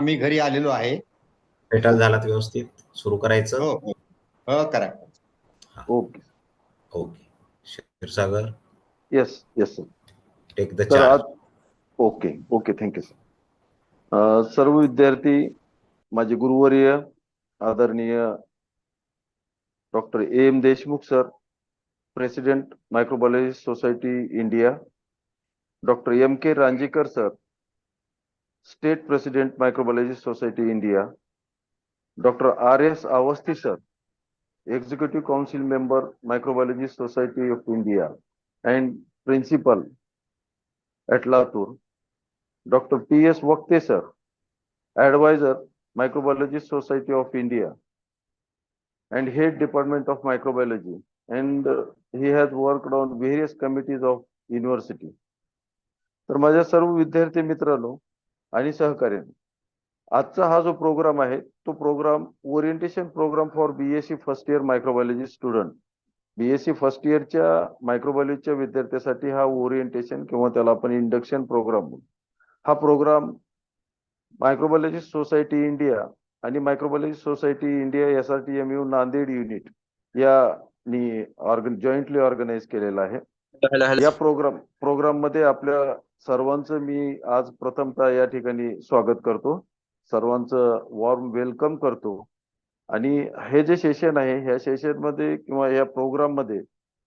मी घरी आलेलो आहे. सेटल झालात व्यवस्थित? सुरू करायचं? हो हो हो करा. हा, okay. Okay. Kshirsagar, yes yes sir. Take the तर आज charge. Okay okay thank you sir. सर्व विद्यार्थी, माझे गुरुवर्य आदरणीय doctor M Deshmukh sir, president microbiology society India, doctor M K Ranjekar sir, state president microbiology society India, doctor R S Awasthi sir, Executive Council member, Microbiology Society of India, and Principal at Latur, Dr. P.S. Vakte sir, Advisor, Microbiology Society of India, and Head Department of Microbiology, and he has worked on various committees of university. तर माझ्या सर्व विद्यार्थी मित्रांनो आणि सहकार्यांनो, आजचा हा जो program आहे तो program orientation program for BSc first year microbiology student, BSc first इयरच्या मायक्रोबायोलॉजीच्या विद्यार्थ्यांसाठी हा ओरिएंटेशन किंवा त्याला आपण इंडक्शन प्रोग्राम, हा प्रोग्राम मायक्रोबायोलॉजी सोसायटी इंडिया आणि microbiology society India SRTMU Nanded unit यांनी जॉईंटली ऑर्गनाइज केलेला आहे. या प्रोग्राम मध्ये आपल्या सर्वांचं मी आज प्रथमतः या ठिकाणी स्वागत करतो, सर्वांचं वॉर्म वेलकम करतो. आणि हे जे सेशन आहे ह्या सेशन मध्ये किंवा या प्रोग्राम मध्ये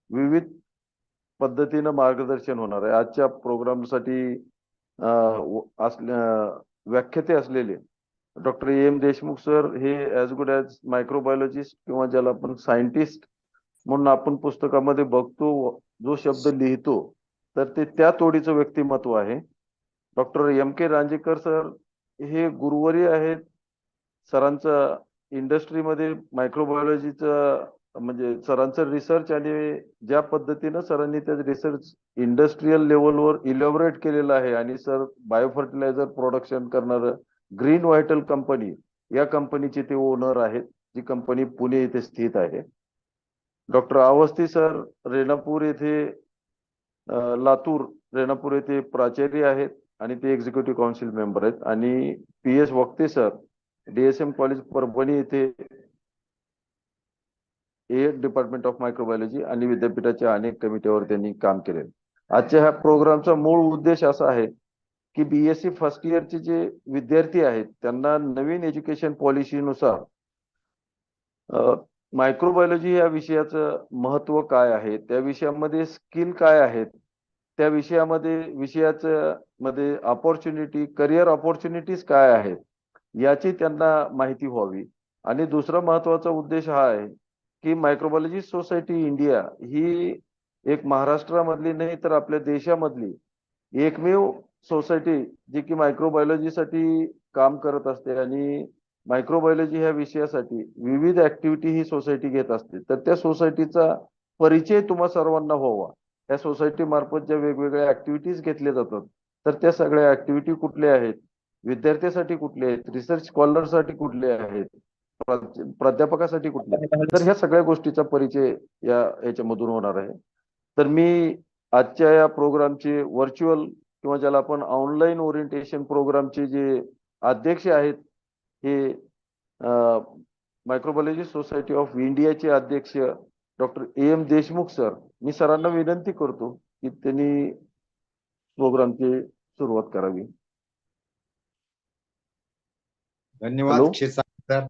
विविध पद्धतीनं मार्गदर्शन होणार आहे. आजच्या प्रोग्रामसाठी व्याख्याते असलेले डॉक्टर एम देशमुख सर हे ॲज गुड ॲज मायक्रोबायोलॉजिस्ट किंवा ज्याला आपण सायंटिस्ट म्हणून आपण पुस्तकामध्ये बघतो, जो शब्द लिहितो तर ते त्या तोडीचं व्यक्तिमत्व आहे. डॉक्टर एम के रांजेकर सर हे गुरुवर्य आहेत. सरांचं इंडस्ट्रीमध्ये मायक्रोबायोलॉजीचं म्हणजे सरांचं रिसर्च आणि ज्या पद्धतीनं सरांनी त्या रिसर्च इंडस्ट्रियल लेवलवर इलॅबोरेट केलेलं आहे, आणि सर बायोफर्टिलायझर प्रोडक्शन करणारं ग्रीन व्हायटल कंपनी या कंपनीचे ते ओनर आहेत, जी कंपनी पुणे येथे स्थित आहे. डॉक्टर अवस्थी सर रेणापूर येथे लातूर रेणापूर येथे प्राचार्य आहेत आणि ते एक्झिक्युटिव्ह काउन्सिल मेंबर आहेत. आणि PS वक्ते सर DSM कॉलेज परभणी येथे डिपार्टमेंट ऑफ मायक्रोबायोलॉजी आणि विद्यापीठाच्या अनेक कमिटीवर त्यांनी काम केले. आजच्या ह्या प्रोग्रामचा मूळ उद्देश असा आहे की BSc फर्स्ट इयरचे जे विद्यार्थी आहेत त्यांना नवीन एज्युकेशन पॉलिसीनुसार मायक्रोबायोलॉजी या विषयाचं महत्व काय आहे, त्या विषयामध्ये स्किल काय आहेत, त्या विषयाचं मध्ये अपॉर्च्युनिटी, करिअर अपॉर्च्युनिटीज काय आहेत याची त्यांना माहिती व्हावी. आणि दुसरा महत्वाचा उद्देश हा आहे की मायक्रोबायोलॉजी सोसायटी इंडिया ही एक महाराष्ट्रामधली नाही तर आपल्या देशामधली एकमेव सोसायटी जी की मायक्रोबायोलॉजीसाठी काम करत असते आणि मायक्रोबायोलॉजी ह्या विषयासाठी विविध ऍक्टिव्हिटी ही सोसायटी घेत असते. तर त्या सोसायटीचा परिचय तुम्हा सर्वांना व्हावा, त्या सोसायटी मार्फत ज्या वेगवेगळ्या ऍक्टिव्हिटीज घेतल्या जातात तर त्या सगळ्या ऍक्टिव्हिटी कुठल्या आहेत, विद्यार्थ्यासाठी कुठले आहेत, रिसर्च स्कॉलरसाठी कुठले आहेत, प्राध्यापकासाठी कुठले आहेत, तर ह्या सगळ्या गोष्टीचा परिचय याच्यामधून होणार आहे. तर मी आजच्या या प्रोग्रामचे व्हर्च्युअल किंवा ज्याला आपण ऑनलाईन ओरिएंटेशन प्रोग्रामचे जे अध्यक्ष आहेत हे मायक्रोबायोलॉजी सोसायटी ऑफ इंडियाचे अध्यक्ष डॉक्टर AM देशमुख सर, मी सरांना विनंती करतो की त्यांनी प्रोग्रामची सुरुवात करावी. धन्यवाद Kshirsagar sir.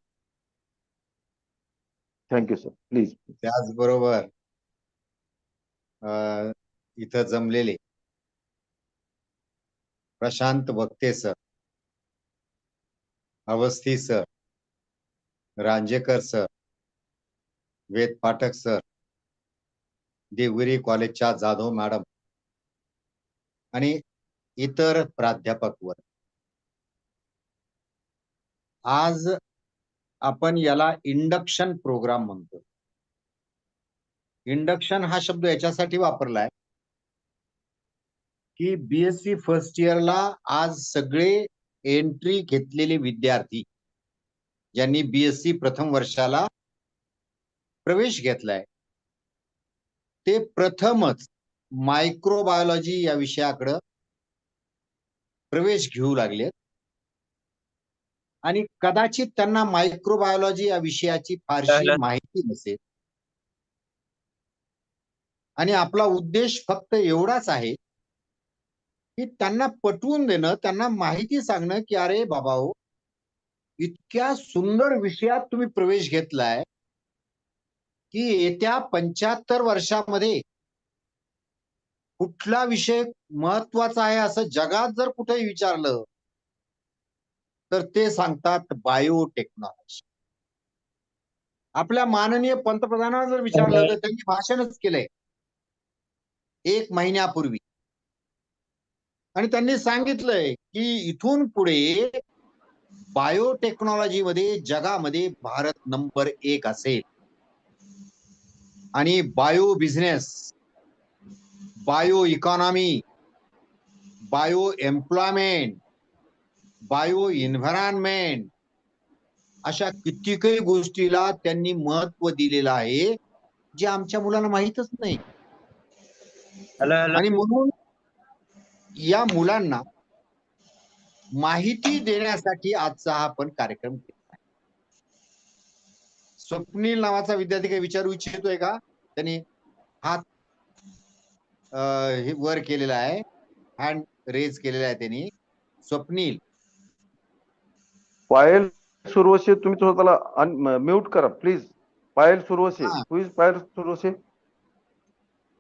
Thank you sir. Please. त्याचबरोबर इथं जमलेले प्रशांत वक्ते sir, Awasthi sir, Ranjekar sir, वेद पाठक सर, देवगिरी कॉलेजच्या जाधव मॅडम आणि इतर प्राध्यापक वर्ग, आज आपण याला इंडक्शन प्रोग्राम म्हणतो. इंडक्शन हा शब्द याच्यासाठी वापरलाय की BSc फर्स्ट इयरला आज सगळे एंट्री घेतलेले विद्यार्थी ज्यांनी BSc प्रथम वर्षाला प्रवेश घेतलाय ते प्रथमच मायक्रोबायोलॉजी या विषयाकडे प्रवेश घेऊ लागले. आणि कदाचित त्यांना मायक्रोबायोलॉजी या विषयाची फारशी माहिती नसेल. आणि आपला उद्देश फक्त एवढाच आहे की त्यांना पटवून देणं, त्यांना माहिती सांगणं की अरे बाबाओ, इतक्या सुंदर विषयात तुम्ही प्रवेश घेतलाय की येत्या 75 वर्षामध्ये कुठला विषय महत्वाचा आहे असं जगात जर कुठेही विचारलं तर ते सांगतात बायोटेक्नॉलॉजी. आपल्या माननीय पंतप्रधानांना जर विचारलं तर त्यांनी भाषणच केलंय 1 महिन्यापूर्वी. आणि त्यांनी सांगितलंय की इथून पुढे बायोटेक्नॉलॉजीमध्ये जगामध्ये भारत नंबर 1 असेल. आणि bio business, bio economy, bio employment, bio environment अशा कित्येकही गोष्टीला त्यांनी महत्व दिलेलं आहे जे आमच्या मुलांना माहीतच नाही. आणि म्हणून या मुलांना माहिती देण्यासाठी आजचा हा आपण कार्यक्रम केला. स्वप्नील नावाचा विद्यार्थी काही विचारू इच्छितोय का? त्यांनी हात हे वर केलेला आहे, हँड रेज केलेला आहे त्यांनी. स्वप्नील. पायल सुरवसे, तुम्ही स्वतःला म्यूट करा please. Payal Survase, who is Payal Survase?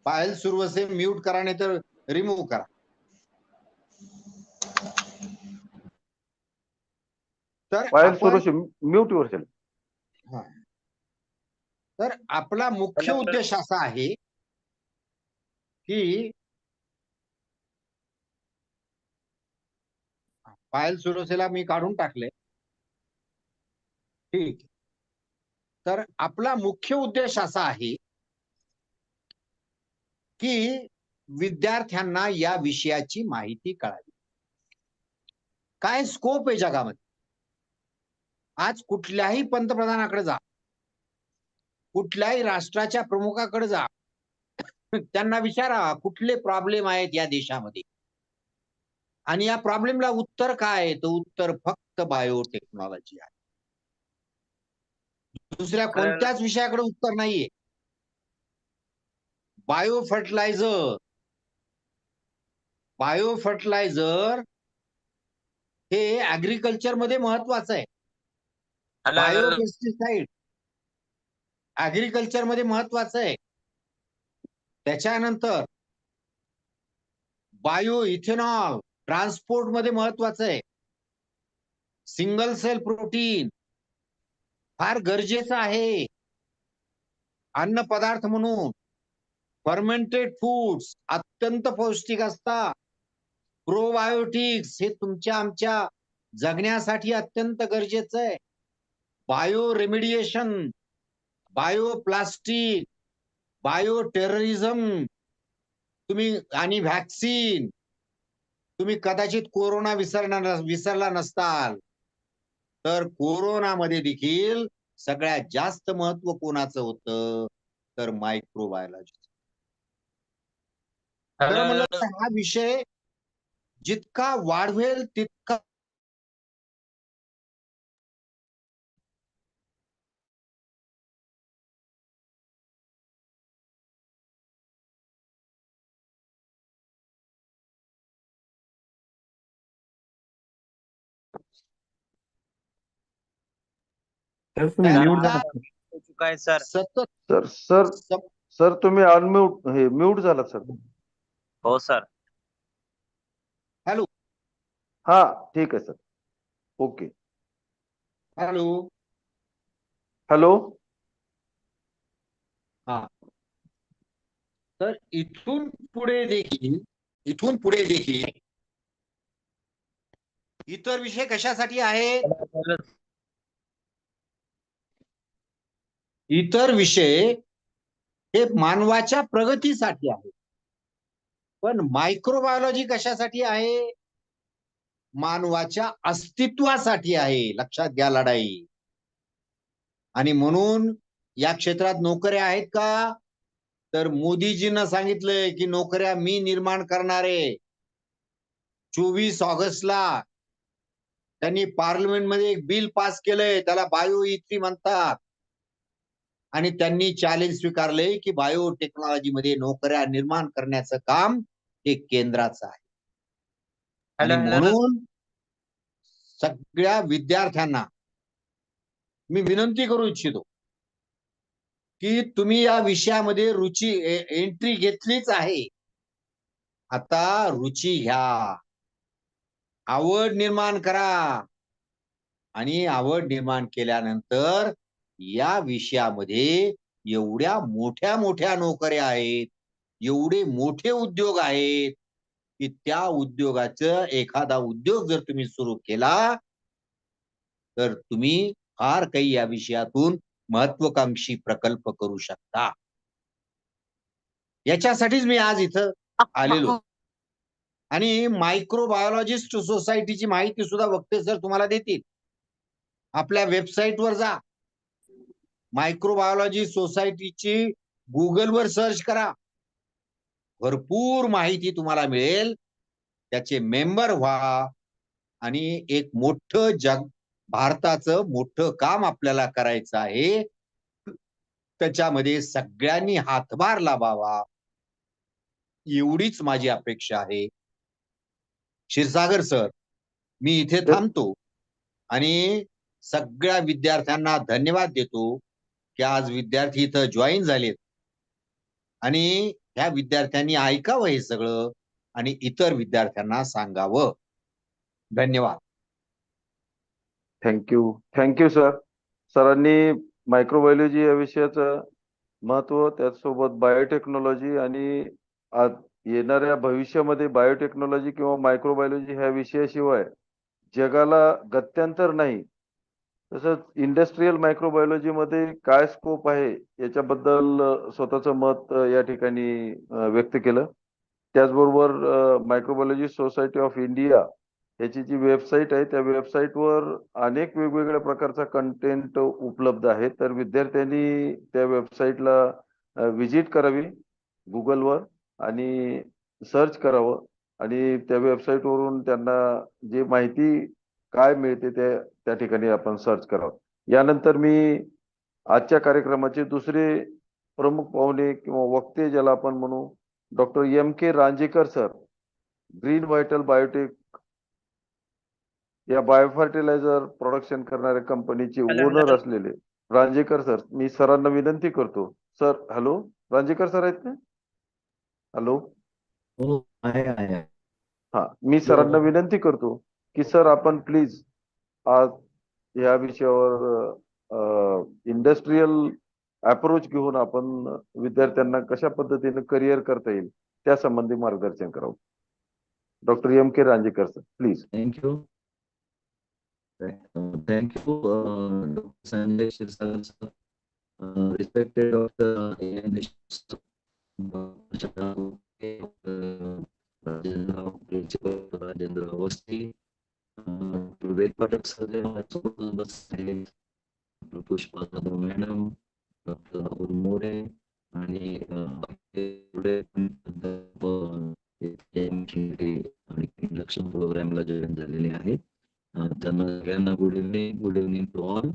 Payal Survase mute करा, नाही तर रिमूव्ह करा. तर पायल सुरवसे म्यूट युअरसेल्फ. तर आपला मुख्य उद्देश असा आहे की पायल सुरवसेला मी काढून टाकले. ठीक. तर आपला मुख्य उद्देश असा आहे की विद्यार्थ्यांना या विषयाची माहिती कळावी. काय स्कोप आहे जगामध्ये. आज कुठल्याही पंतप्रधानाकडे जा, कुठल्याही राष्ट्राच्या प्रमुखाकडे जा, त्यांना विचारा कुठले प्रॉब्लेम आहेत या देशामध्ये आणि या प्रॉब्लेमला उत्तर काय आहे. तर उत्तर फक्त बायोटेक्नॉलॉजी आहे. दुसऱ्या कोणत्याच विषयाकडे उत्तर नाहीये. बायो फर्टिलायझर हे ऍग्रिकल्चर मध्ये महत्वाचं आहे. बायो पेस्टिसाइड ऍग्रिकल्चर मध्ये महत्वाचं आहे. त्याच्यानंतर बायो इथेनॉल ट्रान्सपोर्ट मध्ये महत्वाचं आहे. सिंगल सेल प्रोटीन फार गरजेचं आहे अन्न पदार्थ म्हणून. फर्मेंटेड फूड्स अत्यंत पौष्टिक असतात. प्रोबायोटिक्स हे तुमच्या आमच्या जगण्यासाठी अत्यंत गरजेचं आहे. Bio remediation, bio plastic, bio terrorism तुम्ही आणि व्हॅक्सिन. तुम्ही कदाचित कोरोना विसरला नसताल, तर कोरोनामध्ये देखील सगळ्यात जास्त महत्व कोणाचं होतं तर मायक्रोबायोलॉजी. तर म्हणलं हा विषय जितका वाढवेल तितका सतत सर तुम्ही अनम्यूट म्यूट झालात सर. हो सर. हॅलो. हा ठीक आहे सर. ओके. हॅलो. हॅलो. हा. तर इथून पुढे देखील इतर विषय कशासाठी आहेत. इतर विषय हे मानवाच्या प्रगतीसाठी आहे. पण मायक्रोबायोलॉजी कशासाठी आहे. मानवाच्या अस्तित्वासाठी आहे. लक्षात घ्या लढाई. आणि म्हणून या क्षेत्रात नोकऱ्या आहेत का. तर मोदीजींना सांगितलंय की नोकऱ्या मी निर्माण करणार आहे. 24 ऑगस्टला त्यांनी पार्लमेंटमध्ये एक बिल पास केलंय, त्याला बायो इथ्री म्हणतात. आणि त्यांनी चॅलेंज स्वीकारलंय की बायोटेक्नॉलॉजीमध्ये नोकऱ्या निर्माण करण्याचं काम हे केंद्राचं आहे. आणि म्हणून सगळ्या विद्यार्थ्यांना मी विनंती करू इच्छितो की तुम्ही या विषयामध्ये रुची एंट्री घेतलीच आहे. आता रुची घ्या, आवड निर्माण करा आणि आवड निर्माण केल्यानंतर या विषयामध्ये एवढ्या मोठ्या मोठ्या नोकऱ्या आहेत, एवढे मोठे उद्योग आहेत की त्या उद्योगाचं एखादा उद्योग जर तुम्ही सुरू केला तर तुम्ही फार काही या विषयातून महत्वाकांक्षी प्रकल्प करू शकता. याच्यासाठीच मी आज इथं आलेलो आणि मायक्रोबायोलॉजिस्ट सोसायटीची माहिती सुद्धा वक्ते सर तुम्हाला देतील. आपल्या वेबसाईटवर जा, मायक्रोबायोलॉजी सोसायटीची गुगलवर सर्च करा, भरपूर माहिती तुम्हाला मिळेल. त्याचे मेंबर व्हा आणि एक मोठं भारताचं मोठं काम आपल्याला करायचं आहे. त्याच्यामध्ये सगळ्यांनी हातभार लावावा एवढीच माझी अपेक्षा आहे. क्षीरसागर सर, मी इथे थांबतो आणि सगळ्या विद्यार्थ्यांना धन्यवाद देतो की आज विद्यार्थी इथं जॉईन झालेत आणि ह्या विद्यार्थ्यांनी ऐकावं हे सगळं आणि इतर विद्यार्थ्यांना सांगावं. धन्यवाद. Thank you sir. सरांनी मायक्रोबायोलॉजी या विषयाचं महत्व, त्याचसोबत बायोटेक्नॉलॉजी आणि आज येणाऱ्या भविष्यामध्ये बायोटेक्नॉलॉजी किंवा मायक्रोबायोलॉजी ह्या विषयाशिवाय जगाला गत्यंतर नाही, तसंच इंडस्ट्रियल मायक्रोबायोलॉजी मध्ये काय स्कोप आहे याच्याबद्दल स्वतःचं मत या ठिकाणी व्यक्त केलं. त्याचबरोबर मायक्रोबायोलॉजी सोसायटी ऑफ इंडिया याची जी वेबसाईट आहे त्या वेबसाईटवर अनेक वेगवेगळ्या प्रकारचा कंटेंट उपलब्ध आहे. तर विद्यार्थ्यांनी त्या वेबसाईटला व्हिजिट करावी गुगलवर आणि सर्च करावं आणि त्या वेबसाईटवरून त्यांना जे माहिती काय मिळते त्या ठिकाणी आपण सर्च करावं. यानंतर मी आजच्या कार्यक्रमाचे दुसरे प्रमुख पाहुणे किंवा वक्ते ज्याला आपण म्हणू, doctor M.K. Ranjekar sir, green vital biotech या बायोफर्टिलायझर प्रोडक्शन करणाऱ्या कंपनीचे ओनर असलेले रांजेकर सर, मी सरांना विनंती करतो. सर, हॅलो, रांजेकर सर आहेत का? हॅलो, हो, आहे. हा, मी सरांना विनंती करतो की सर आपण प्लीज आज या विषयावर इंडस्ट्रियल अप्रोच घेऊन आपण विद्यार्थ्यांना कशा पद्धतीने करिअर करता येईल त्या संबंधी मार्गदर्शन करावं. Doctor M.K. Ranjekar sir, please. Thank you. Dr. Sanjay Kshirssagar sir, respected Dr. A.N. Sir, Principal Rajendra Awasthi, Ved Pathak sir, Pushpa Madam, Dr. Rahul More आणि इंडक्शन प्रोग्रामला जॉईन झालेले आहेत. त्यांना सगळ्यांना गुड इव्हनिंग टू ऑल.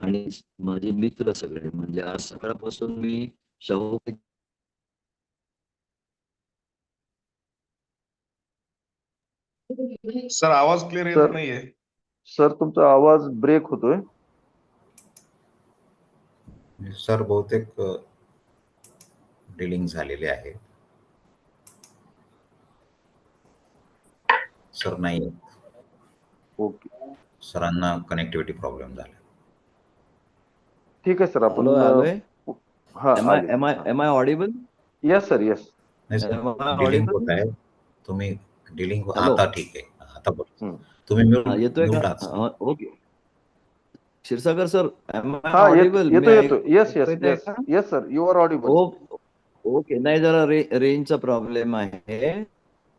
आणि माझे मित्र सगळे, म्हणजे आज सकाळपासून मी शाहू सर आवाज क्लिअर येत नाहीये. सर, तुमचा आवाज ब्रेक होतोय. सर बहुतेक डिलिंग झालेले आहे. सर नाही, ओके, सरांना कनेक्टिव्हिटी प्रॉब्लेम झाला. ठीक आहे सर, आपण Am I audible? Yes sir, yes. नाही सर, डिलिंग होत आहे. तुम्ही डिलिंग आता ठीक आहे. आता बोला तुम्ही. येतोय का? Okay. Kshirsagar sir, am I हा, audible? येतो. Yes sir, you are audible. Okay. नाही, जरा रेंजचा प्रॉब्लेम आहे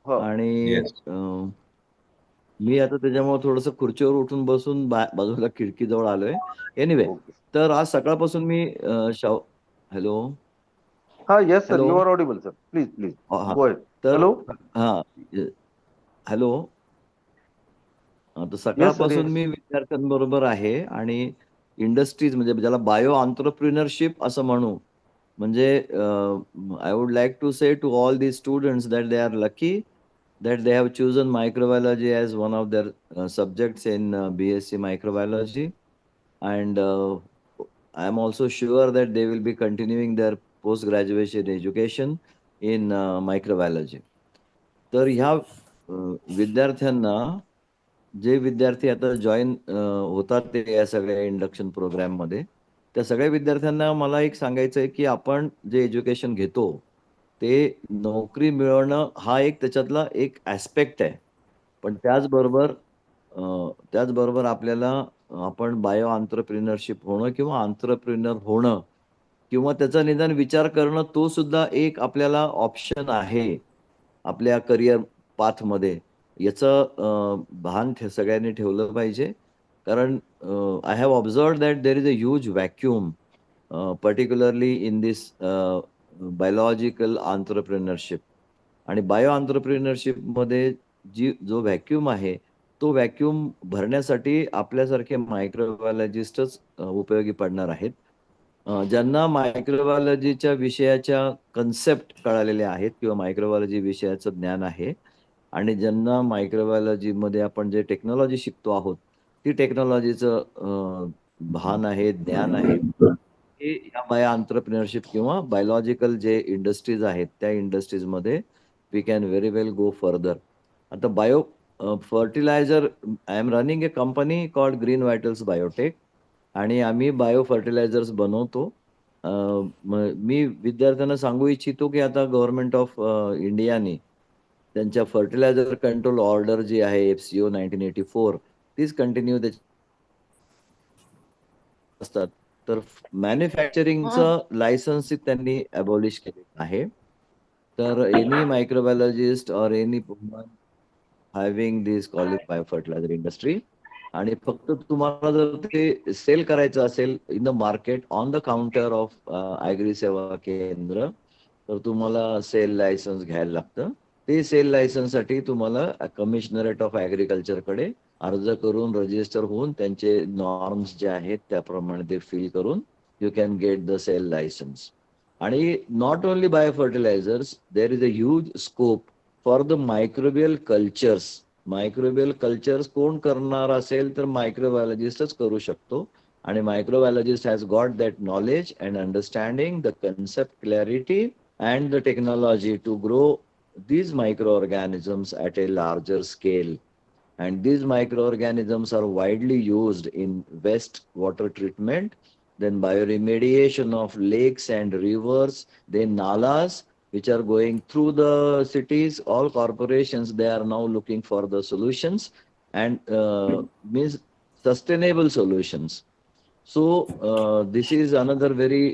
आणि मी आता त्याच्यामुळे थोडस खुर्चीवर उठून बसून बाजूला खिडकीजवळ आलोय. एनिवे, तर आज सकाळपासून मी हॅलो. हा, yes sir, you are audible sir, please go ahead. तर हॅलो. हा, हॅलो. आता सकाळपासून yes. मी विद्यार्थ्यांबरोबर आहे आणि इंडस्ट्रीज म्हणजे ज्याला बायो एंटरप्रेन्योरशिप असं म्हणू. म्हणजे I would like to say to all these students that they are lucky that they have chosen microbiology as one of their subjects in BSc microbiology, and I am also sure that they will be continuing their post graduation education in microbiology. तर ह्या विद्यार्थ्यांना जे विद्यार्थी आता join होतात ते या सगळ्या इंडक्शन प्रोग्राममध्ये, त्या सगळ्या विद्यार्थ्यांना मला एक सांगायचं आहे, की आपण जे एज्युकेशन घेतो, ते नोकरी मिळवणं हा एक त्याच्यातला एक ॲस्पेक्ट आहे. पण त्याचबरोबर आपल्याला आपण बायो एंटरप्रेन्योरशिप होणं किंवा एंटरप्रेन्योर होणं किंवा त्याचा निदान विचार करणं, तो सुद्धा एक आपल्याला ऑप्शन आहे, आपल्या करियर पाथमध्ये. याचं भान सगळ्यांनी ठेवलं पाहिजे. कारण I have observed that there is a huge vacuum particularly in this biological entrepreneurship. आणि बायो एंटरप्रेन्योरशिपमध्ये जो व्हॅक्यूम आहे, तो व्हॅक्यूम भरण्यासाठी आपल्यासारखे मायक्रोबायोलॉजिस्टच उपयोगी पडणार आहेत. ज्यांना मायक्रोबायोलॉजीच्या विषयाच्या कन्सेप्ट कळालेल्या आहेत किंवा मायक्रोबायोलॉजी विषयाचं ज्ञान आहे आणि ज्यांना मायक्रोबायोलॉजीमध्ये आपण जे टेक्नॉलॉजी शिकतो आहोत, ती टेक्नॉलॉजीचं भान आहे, ज्ञान आहे. हे या बायो एंटरप्रेन्योरशिप किंवा बायोलॉजिकल जे इंडस्ट्रीज आहेत, त्या इंडस्ट्रीजमध्ये we can very well go further. आता fertilizer I am running a company called green vitals biotech आणि आम्ही बायो फर्टिलायझर्स बनवतो. मी विद्यार्थ्यांना सांगू इच्छितो, की आता गव्हर्नमेंट ऑफ इंडियाने त्यांच्या फर्टिलायझर कंट्रोल ऑर्डर जी आहे FCO 1984 तीच कंटिन्यू असतात. तर मॅन्युफॅक्चरिंगचं लायसन्स त्यांनी अबॉलिश केलेलं आहे. तर any microbiologist or any having this qualified fertiliser industry आणि फक्त तुम्हाला जर ते सेल करायचं असेल in the market on the counter of agri सेवा केंद्र, तर तुम्हाला सेल लायसन्स घ्यायला लागतं. ते सेल लायसन्ससाठी तुम्हाला कमिशनरेट ऑफ ॲग्रिकल्चरकडे अर्ज करून रजिस्टर होऊन त्यांचे नॉर्म्स जे आहेत त्याप्रमाणे ते फिल करून you can get the sale license. आणि not only bio fertilizers, there is a huge scope for the microbial cultures. Microbial cultures कोण करणार असेल तर मायक्रोबायोलॉजिस्टच करू शकतो. आणि microbiologist has got that knowledge and understanding the concept clarity and the technology to grow these microorganisms at a larger scale. And these microorganisms are widely used in waste water treatment, then bioremediation of lakes and rivers, then nalas which are going through the cities. All corporations, they are now looking for the solutions and means sustainable solutions. So this is another very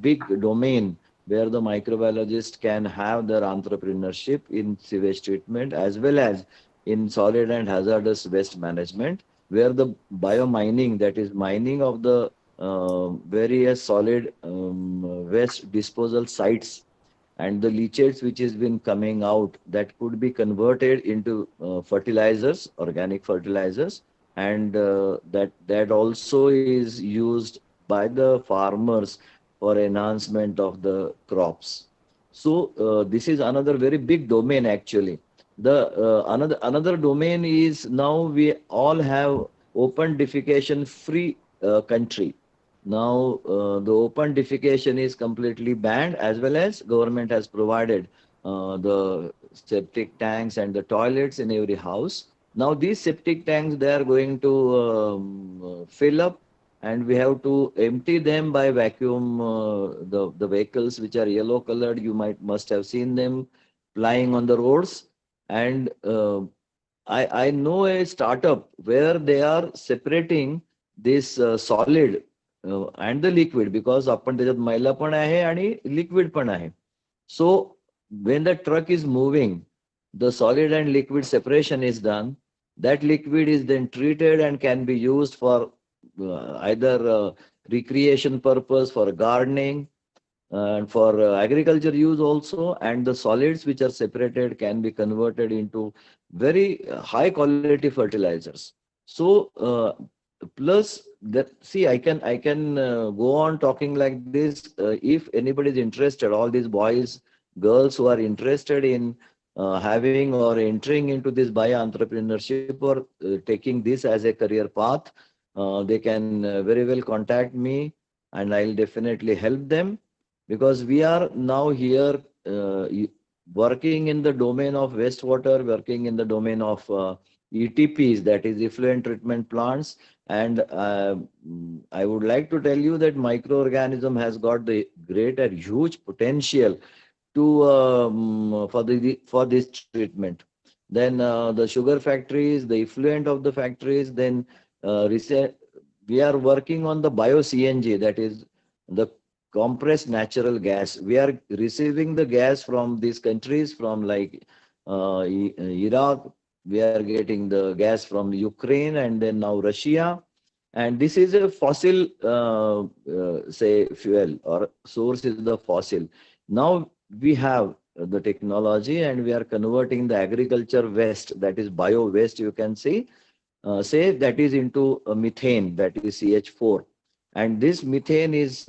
big domain where the microbiologist can have their entrepreneurship in sewage treatment as well as in solid and hazardous waste management, where the biomining, that is mining of the various solid waste disposal sites and the leachates which has been coming out, that could be converted into fertilizers, organic fertilizers, and that also is used by the farmers for enhancement of the crops. So this is another very big domain actually. The another domain is now we all have open defecation free country. Now the open defecation is completely banned, as well as government has provided the septic tanks and the toilets in every house. Now these septic tanks, they are going to fill up, and we have to empty them by vacuum. The vehicles which are yellow colored, you must have seen them flying on the roads. And I know a startup where they are separating this solid and the liquid, because आपण त्याच्यात मैला पण आहे आणि liquid पण आहे. So when the truck is moving, the solid and liquid separation is done. That liquid is then treated and can be used for either recreation purpose, for gardening, and for agriculture use also. And the solids which are separated can be converted into very high quality fertilizers. So plus that, see, I can go on talking like this. If anybody is interested, all these boys, girls who are interested in having or entering into this bio entrepreneurship or taking this as a career path, they can very well contact me, and I'll definitely help them, because we are now here working in the domain of wastewater, working in the domain of ETPs, that is effluent treatment plants. And I would like to tell you that microorganism has got the great and huge potential to for this treatment. Then the sugar factories, the effluent of the factories. Then we are working on the bio CNG, that is the compressed natural gas. We are receiving the gas from these countries, from like Iraq. We are getting the gas from Ukraine and then now Russia. And this is a fossil, say, fuel or source is the fossil. Now we have the technology and we are converting the agriculture waste, that is bio waste, you can say that is into methane, that is CH4. And this methane is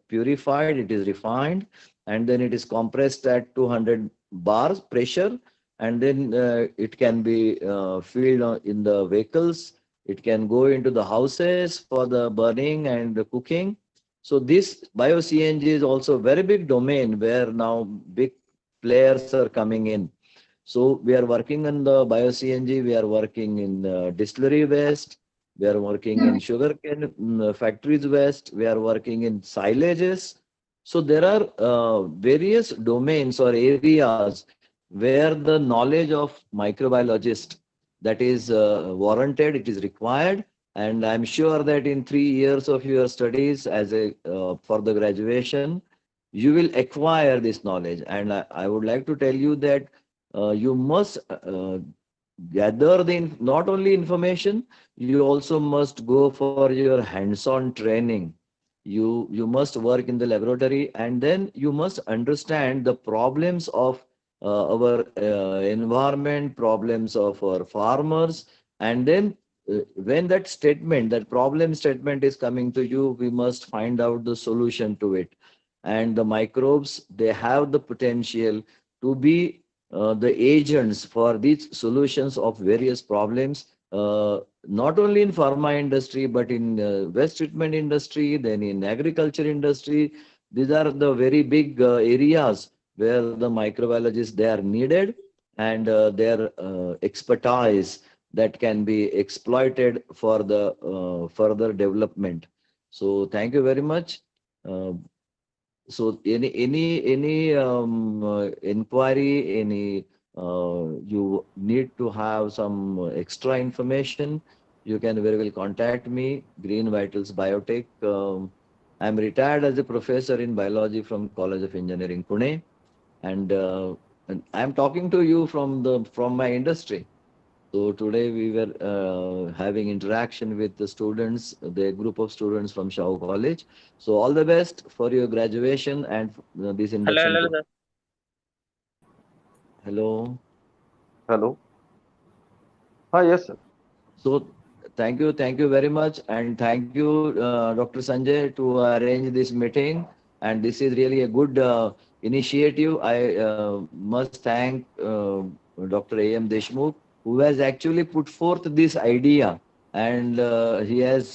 purified, it is refined, and then it is compressed at 200 bars pressure, and then it can be filled in the vehicles. It can go into the houses for the burning and the cooking. So this bio CNG is also a very big domain where now big players are coming in. So we are working on the bio CNG. We are working in distillery waste. We are working in sugarcane factories waste. We are working in silages. So there are various domains or areas where the knowledge of microbiologist, that is warranted, it is required. And I'm sure that in 3 years of your studies as a for the graduation, you will acquire this knowledge. And I would like to tell you that you must gather not only information, you also must go for your hands-on training. You must work in the laboratory, and then you must understand the problems of our environment, problems of our farmers. And then when that problem statement is coming to you, we must find out the solution to it. And the microbes, they have the potential to be the agents for these solutions of various problems, not only in pharma industry, but in waste treatment industry, then in agriculture industry. These are the very big areas where the microbiologists, they are needed, and their expertise that can be exploited for the further development. So thank you very much. Uh, so any inquiry, any you need to have some extra information, you can very well contact me, Green Vitals Biotech. I'm retired as a professor in biology from College of Engineering, Pune, and I'm talking to you from my industry. So today we were having interaction with the students, the group of students from Shaw College. So all the best for your graduation and this induction. Hello, sir. Hello. Hello. Yes, sir. So thank you very much, and thank you, Dr. Sanjay, to arrange this meeting. And this is really a good initiative. I must thank Dr. A.M. Deshmukh, who has actually put forth this idea, and he has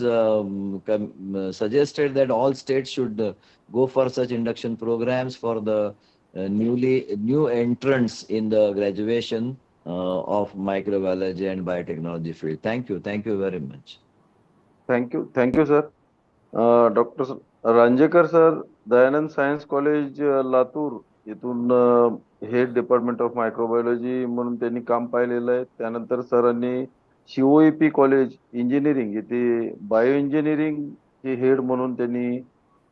suggested that all states should go for such induction programs for the new entrants in the graduation of microbiology and biotechnology field. Thank you very much. Thank you, sir. Dr. Ranjekar sir, Dayanand science college Latur इथून head department of microbiology म्हणून त्यांनी काम पाहिलेलं आहे. त्यानंतर सरांनी COEP college engineering इथे bio engineering चे हेड म्हणून त्यांनी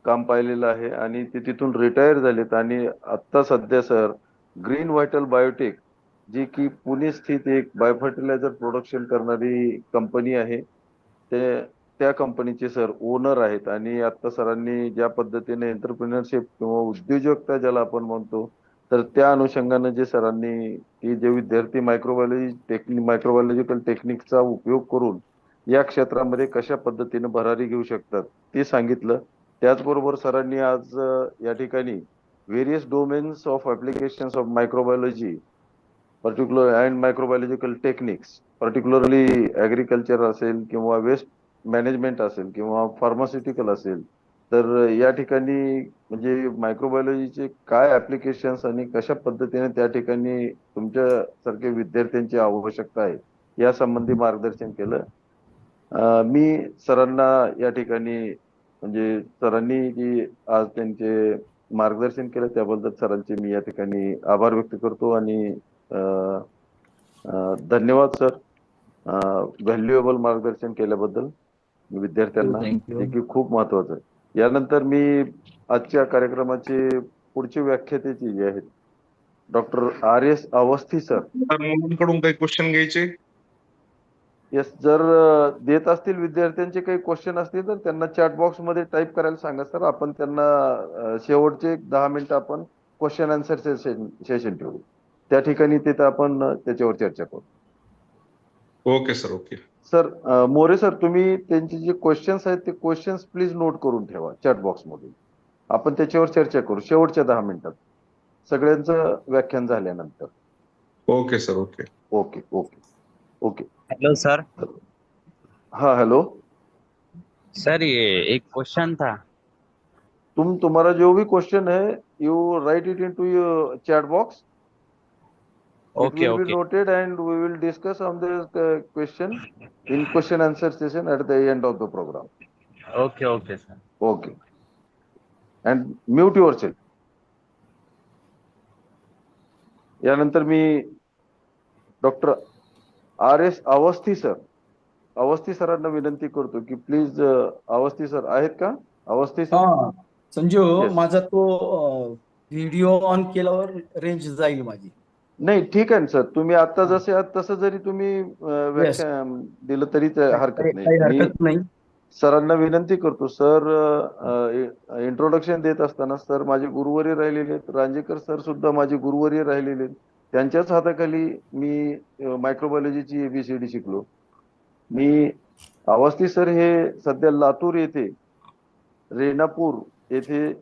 काम पाहिलेलं आहे आणि ते तिथून रिटायर झालेत. आणि आता सध्या सर ग्रीन व्हायटल बायोटेक, जी की पुणे स्थित एक बायोफर्टिलायझर प्रोडक्शन करणारी कंपनी आहे, त्या कंपनीचे सर ओनर आहेत. आणि आता सरांनी ज्या पद्धतीने एंटरप्रिनरशिप किंवा उद्योजकता ज्याला आपण म्हणतो, तर त्या अनुषंगाने जे सरांनी की जे विद्यार्थी मायक्रोबायोलॉजिकल टेक्निकचा उपयोग करून या क्षेत्रामध्ये कशा पद्धतीने भरारी घेऊ शकतात ते सांगितलं. त्याचबरोबर सरांनी आज या ठिकाणी various domains of applications of microbiology particular and microbiological techniques, particularly agriculture असेल किंवा वेस्ट मॅनेजमेंट असेल किंवा फार्मास्युटिकल असेल, तर या ठिकाणी म्हणजे मायक्रोबायोलॉजीचे काय ऍप्लिकेशन्स आणि कशा पद्धतीने त्या ठिकाणी तुमच्या सारख्या विद्यार्थ्यांची आवश्यकता आहे या संबंधी मार्गदर्शन केलं. मी सरांना या ठिकाणी म्हणजे सरांनी जी आज त्यांचे मार्गदर्शन केलं त्याबद्दल सरांचे मी या ठिकाणी आभार व्यक्त करतो आणि धन्यवाद सर, व्हॅल्युएबल मार्गदर्शन केल्याबद्दल विद्यार्थ्यांना, थँक्यू. जे की खूप महत्वाचं आहे. यानंतर मी आजच्या कार्यक्रमाचे पुढचे व्याख्याते जे आहेत डॉक्टर RS अवस्थी सर. तर मुलांकडून काही क्वेश्चन घ्यायचे? येस, जर देत असतील विद्यार्थ्यांचे काही क्वेश्चन असतील तर त्यांना चॅट बॉक्स मध्ये टाईप करायला सांगा सर. आपण त्यांना शेवटचे 10 मिनिटं आपण क्वेश्चन आन्सर सेशन ठेवू. त्या ठिकाणी तिथं आपण त्याच्यावर चर्चा करू. Okay sir, okay. Sir More sir, तुम्ही त्यांचे जे क्वेश्चन्स आहेत ते क्वेश्चन्स प्लीज नोट करून ठेवा चॅट बॉक्स मध्ये. आपण त्याच्यावर चर्चा करू शेवटच्या 10 मिनिटात सगळ्यांचं व्याख्यान झाल्यानंतर. Okay sir, okay. Okay okay okay. Hello sir. हाँ हेलो सर ये एक क्वेश्चन था। तुम्हारा जो भी क्वेश्चन है you right it into your chat box. It okay will be okay noted and we will discuss on this question in question answer session at the end of the program. Okay okay sir. Okay. And mute yourself. यानंतर मी doctor RS Awasthi sir, Awasthi सरांना विनंती करतो की please Awasthi sir आहेत का? Awasthi sir. हा Sanju, Yes. माझा तो व्हिडिओ ऑन केल्यावर रेंज जाईल माझी. नाही ठीक आहे ना सर, तुम्ही आता जसे आहात तसं जरी तुम्ही व्याख्यान दिलं तरी हरकत काही नाही. मी हरकत नाही. सरांना विनंती करतो सर, इंट्रोडक्शन देत असताना सर माझे गुरुवर्य राहिलेले आहेत, रांजेकर सर सुद्धा माझे गुरुवर्य राहिलेले आहेत. त्यांच्याच हाताखाली मी मायक्रोबायोलॉजीची ABCD शिकलो. मी अवस्थी सर हे सध्या लातूर येथे रेणापूर येथे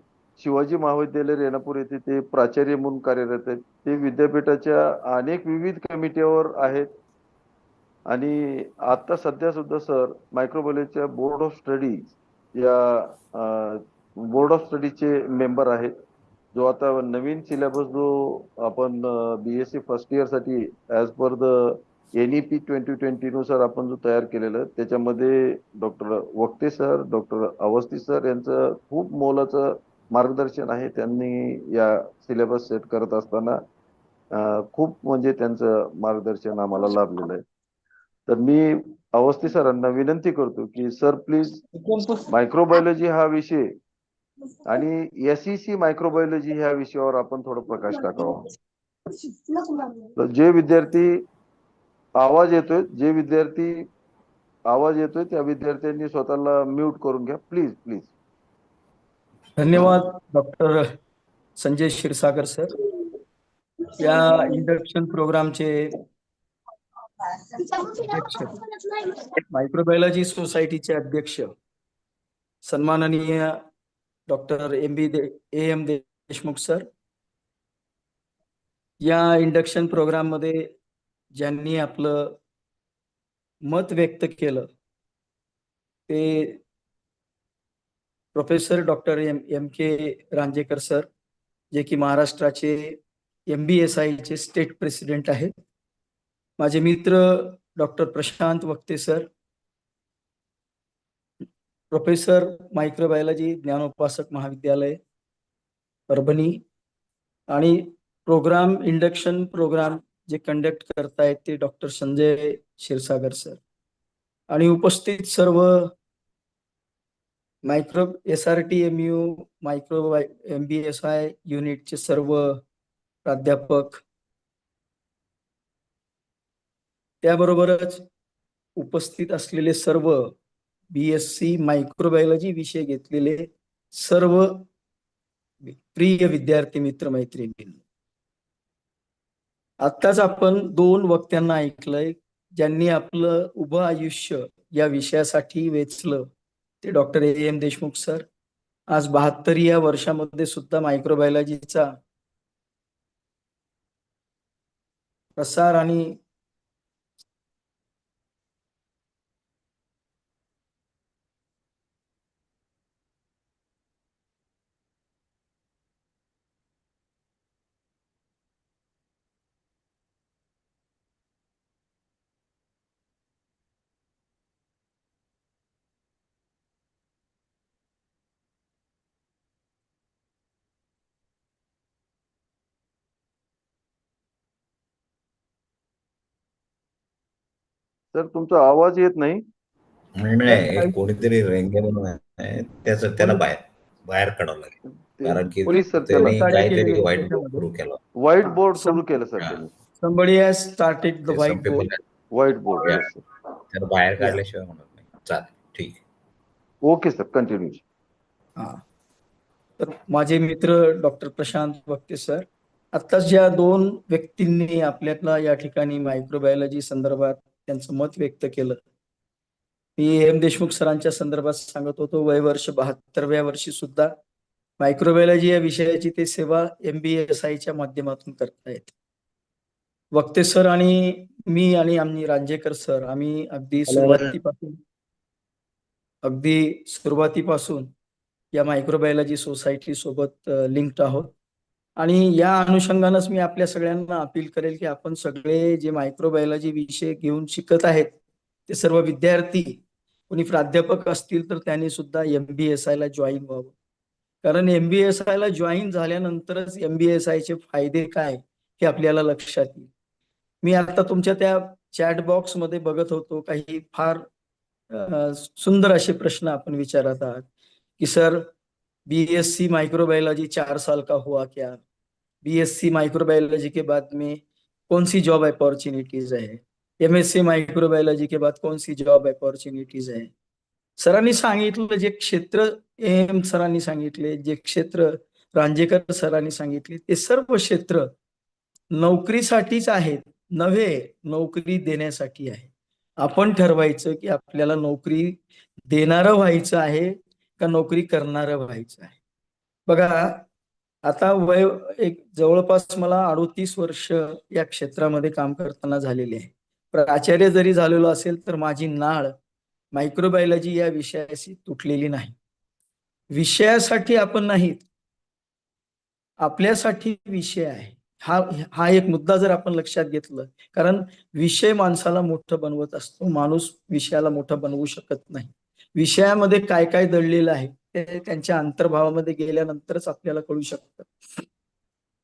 शिवाजी महाविद्यालय रेणापूर येथे ते प्राचार्य म्हणून कार्यरत आहेत. ते विद्यापीठाच्या अनेक विविध कमिट्यावर आहेत आणि आता सध्या सुद्धा सर मायक्रोबायोलॉजीच्या बोर्ड ऑफ स्टडीज या बोर्ड ऑफ स्टडीजचे मेंबर आहेत. जो आता नवीन सिलेबस जो आपण BSc फर्स्ट इयर साठी ऍज पर द NEP 2020 नुसार आपण जो तयार केलेला त्याच्यामध्ये डॉक्टर वक्ते सर, डॉक्टर अवस्थी सर यांचं खूप मोलाचं मार्गदर्शन आहे. त्यांनी या सिलेबस सेट करत असताना खूप म्हणजे त्यांचं मार्गदर्शन आम्हाला लाभलेलं आहे. तर मी अवस्थी सरांना विनंती करतो की सर प्लीज मायक्रोबायोलॉजी हा विषय आणि SEC मायक्रोबायोलॉजी ह्या विषयावर आपण थोडं प्रकाश टाकावा. तर जे विद्यार्थी आवाज येतोय त्या विद्यार्थ्यांनी स्वतःला म्यूट करून घ्या प्लीज प्लीज. धन्यवाद डॉक्टर संजय क्षीरसागर सर. या इंडक्शन प्रोग्रामचे अध्यक्ष, मायक्रोबायोलॉजी सोसायटीचे अध्यक्ष सन्माननीय डॉक्टर AM देशमुख सर. या इंडक्शन प्रोग्राम मध्ये ज्यांनी आपलं मत व्यक्त केलं ते professor doctor MK Ranjekar sir, जे की महाराष्ट्राचे MBSI चे स्टेट प्रेसिडेंट आहेत. माझे मित्र डॉक्टर प्रशांत वक्ते सर, प्रोफेसर मायक्रोबायोलॉजी ज्ञानोपासक महाविद्यालय परभणी, आणि इंडक्शन प्रोग्राम जे कंडक्ट करतायत ते डॉक्टर संजय क्षीरसागर सर, आणि उपस्थित सर्व मायक्रो SRTMU मायक्रो MBSI युनिटचे सर्व प्राध्यापक, त्याबरोबरच उपस्थित असलेले सर्व BSc मायक्रोबायोलॉजी विषय घेतलेले सर्व प्रिय विद्यार्थी मित्र मैत्रिणी. आत्ताच आपण 2 वक्त्यांना ऐकलंय, ज्यांनी आपलं उभं आयुष्य या विषयासाठी वेचलं ते डॉक्टर AM देशमुख सर. आज 72 या वर्षामध्ये सुद्धा मायक्रोबायोलॉजीचा प्रसार आणि सर तुमचा आवाज येत नाही. नाही, एक कोणीतरी रेंगे म्हणून आहे, त्याला बाहेर बाहेर काढावं लागेल. कारण की प्लीज सर त्याला त्यांनी काहीतरी वाईट सुरू केलं. व्हाईट बोर्ड सुरू केलं सर त्यांनी. somebody has started the Some white people board. White board. Yeah. त्याला बाहेर काढल्याशिवाय म्हणत नाही. चालेल, ठीक आहे. Okay sir, continue. हा. तर माझे मित्र डॉक्टर प्रशांत वक्ते सर, आत्ताच ज्या 2 व्यक्तींनी आपल्याला या ठिकाणी मायक्रोबायोलॉजी संदर्भात त्यांचं मत व्यक्त केलं. मी AM देशमुख सरांच्या संदर्भात सांगत होतो. वय वर्ष 72व्या वर्षी सुद्धा मायक्रोबायोलॉजी या विषयाची ते सेवा MBSIच्या माध्यमातून करतायत. वक्ते सर आणि मी आणि आम्ही रांजेकर सर आम्ही अगदी सुरुवातीपासून या मायक्रोबायोलॉजी सोसायटी सोबत लिंक्ड आहोत. आणि या अनुषंगानंच मी आपल्या सगळ्यांना अपील करेल की आपण सगळे जे मायक्रोबायोलॉजी विषय घेऊन शिकत आहेत ते सर्व विद्यार्थी, कोणी प्राध्यापक असतील तर त्यांनी सुद्धा MBSIला जॉईन व्हावं. कारण MBSIला जॉईन झाल्यानंतरच MBSIचे फायदे काय हे आपल्याला लक्षात येईल. मी आता तुमच्या त्या चॅट बॉक्स मध्ये बघत होतो, काही फार सुंदर असे प्रश्न आपण विचारत आहात की सर BSc माइक्रोबायोलॉजी 4 साल का हुआ क्या, BSc माइक्रोबायोलॉजी के बाद में कौन सी जॉब अपॉर्चुनिटीज है, MSc माइक्रोबायोलॉजी के बाद कौन सी जॉब अपॉर्चुनिटीज है. सरांनी सांगितलं जे क्षेत्र, AM सरांनी सांगितले जे क्षेत्र, रांजेकर सरांनी सांगितले ते सर्व क्षेत्र नोकरीसाठीच आहेत, नव्हे नोकरी देण्यासाठी आहे. आपण ठरवायचं की आपल्याला नोकरी देणारं व्हायचं आहे का नोकरी करणारं व्हायचं आहे. बघा आता वय एक जवळपास मला 38 वर्ष या क्षेत्रामध्ये काम करताना झालेले आहे. प्राचार्य जरी झालेलो असेल तर माझी नाळ मायक्रोबायोलॉजी या विषयाशी तुटलेली नाही. विषयासाठी आपण नाहीत, आपल्यासाठी विषय आहे. हा एक मुद्दा जर आपण लक्षात घेतलं, कारण विषय माणसाला मोठं बनवत असतो, माणूस विषयाला मोठं बनवू शकत नाही. विषयामध्ये काय काय दडलेलं आहे ते त्यांच्या अंतर्भावामध्ये गेल्यानंतरच आपल्याला कळू शकतं.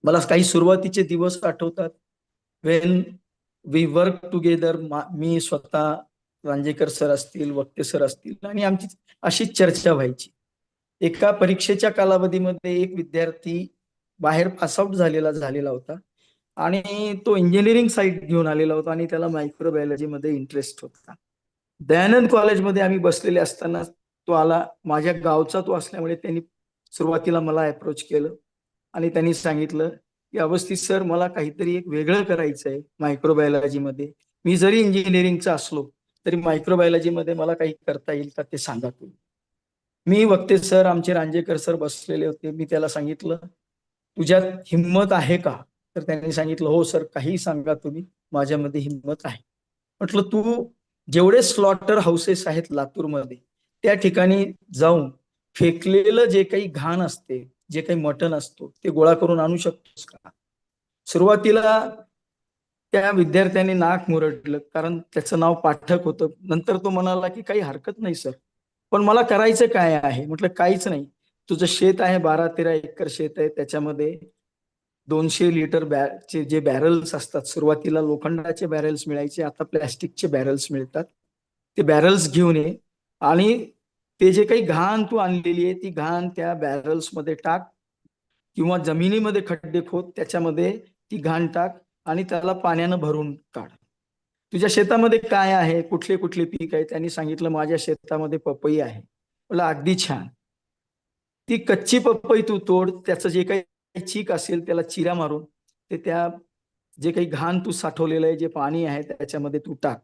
मला काही सुरुवातीचे दिवस आठवतात, वेन वी वर्क टुगेदर. मी स्वतः, रांजेकर सर असतील, वक्ते सर असतील आणि आमची अशीच चर्चा व्हायची. एका परीक्षेच्या कालावधीमध्ये एक विद्यार्थी बाहेर पासआउट झालेला होता आणि तो इंजिनिअरिंग साईड घेऊन आलेला होता आणि त्याला मायक्रोबायोलॉजी मध्ये इंटरेस्ट होता. दयानंद कॉलेजमध्ये आम्ही बसलेले असताना तो आला. माझ्या गावचा तो असल्यामुळे त्यांनी सुरुवातीला मला अप्रोच केलं आणि त्यांनी सांगितलं की अवस्थित सर, मला काहीतरी एक वेगळं करायचं आहे मायक्रोबायोलॉजी मध्ये. मी जरी इंजिनिअरिंगचा असलो तरी मायक्रोबायोलॉजी मध्ये मला काही करता येईल का ते सांगा तुम्ही. मी वक्ते सर, आमचे रांजेकर सर बसलेले होते. मी त्याला सांगितलं तुझ्यात हिंमत आहे का? तर त्यांनी सांगितलं हो सर, काही सांगा तुम्ही, माझ्यामध्ये हिंमत आहे. म्हटलं तू जेवढे स्लॉटर हाऊसेस आहेत लातूरमध्ये त्या ठिकाणी जाऊन फेकलेलं जे काही घाण असते, जे काही मटण असतो ते गोळा करून आणू शकतोस का? सुरुवातीला त्या विद्यार्थ्याने नाक मुरडलं, कारण त्याचं नाव पाठक होतं. नंतर तो म्हणाला की काही हरकत नाही सर, पण मला करायचं काय आहे? म्हटलं काहीच नाही, तुझं शेत आहे, 12-13 एकर शेत आहे, त्याच्यामध्ये 200 लिटर चे जे बॅरल्स असतात, सुरुवातीला लोखंडाचे बॅरल्स मिळायचे, आता प्लॅस्टिकचे बॅरल्स मिळतात. ते बॅरल्स घेऊन ये आणि ते जे काही घाण तू आणलेली आहे ती घाण त्या बॅरल्स मध्ये टाक किंवा जमिनीमध्ये खड्डे खोद, त्याच्यामध्ये ती घाण टाक आणि त्याला पाण्यानं भरून काढ. तुझ्या शेतामध्ये काय आहे, कुठले कुठले पीक आहे? त्यांनी सांगितलं माझ्या शेतामध्ये पपई आहे. मला अगदी छान. ती कच्ची पपई तू तोड, त्याचं जे काही चीक असेल त्याला चिरा मारून ते त्या जे काही घाण तू साठवलेलं आहे, जे पाणी आहे त्याच्यामध्ये तू टाक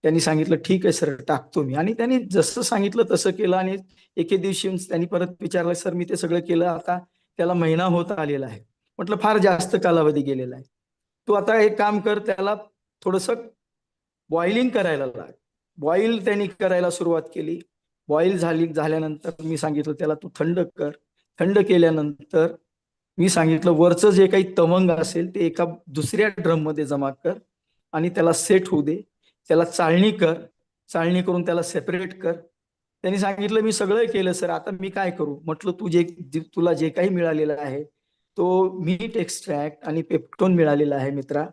त्यांनी सांगितलं ठीक आहे सर टाकतो मी, आणि त्यांनी जसं सांगितलं तसं केलं. आणि एके दिवशी त्यांनी परत विचारलं सर मी ते सगळं केलं, आता त्याला महिना होत आलेला आहे. म्हटलं फार जास्त कालावधी गेलेला आहे, तू आता एक काम कर, त्याला थोडंसं बॉइलिंग करायला लाग. बॉईल त्यांनी करायला सुरुवात केली. बॉईल झाल्यानंतर मी सांगितलं त्याला तू थंड कर. थंड केल्यानंतर मी सांगितलं वरचं जे काही तवंग असेल ते एका दुसऱ्या ड्रम मध्ये जमा कर आणि त्याला सेट होऊ दे. त्याला चाळणी कर, चाळणी करून त्याला सेपरेट कर. त्यांनी सांगितलं मी सगळं केलं सर, आता मी काय करू. म्हटलं तुला जे काही मिळालेलं आहे तो मीट एक्स्ट्रॅक्ट आणि पेप्टोन मिळालेला आहे मित्रा.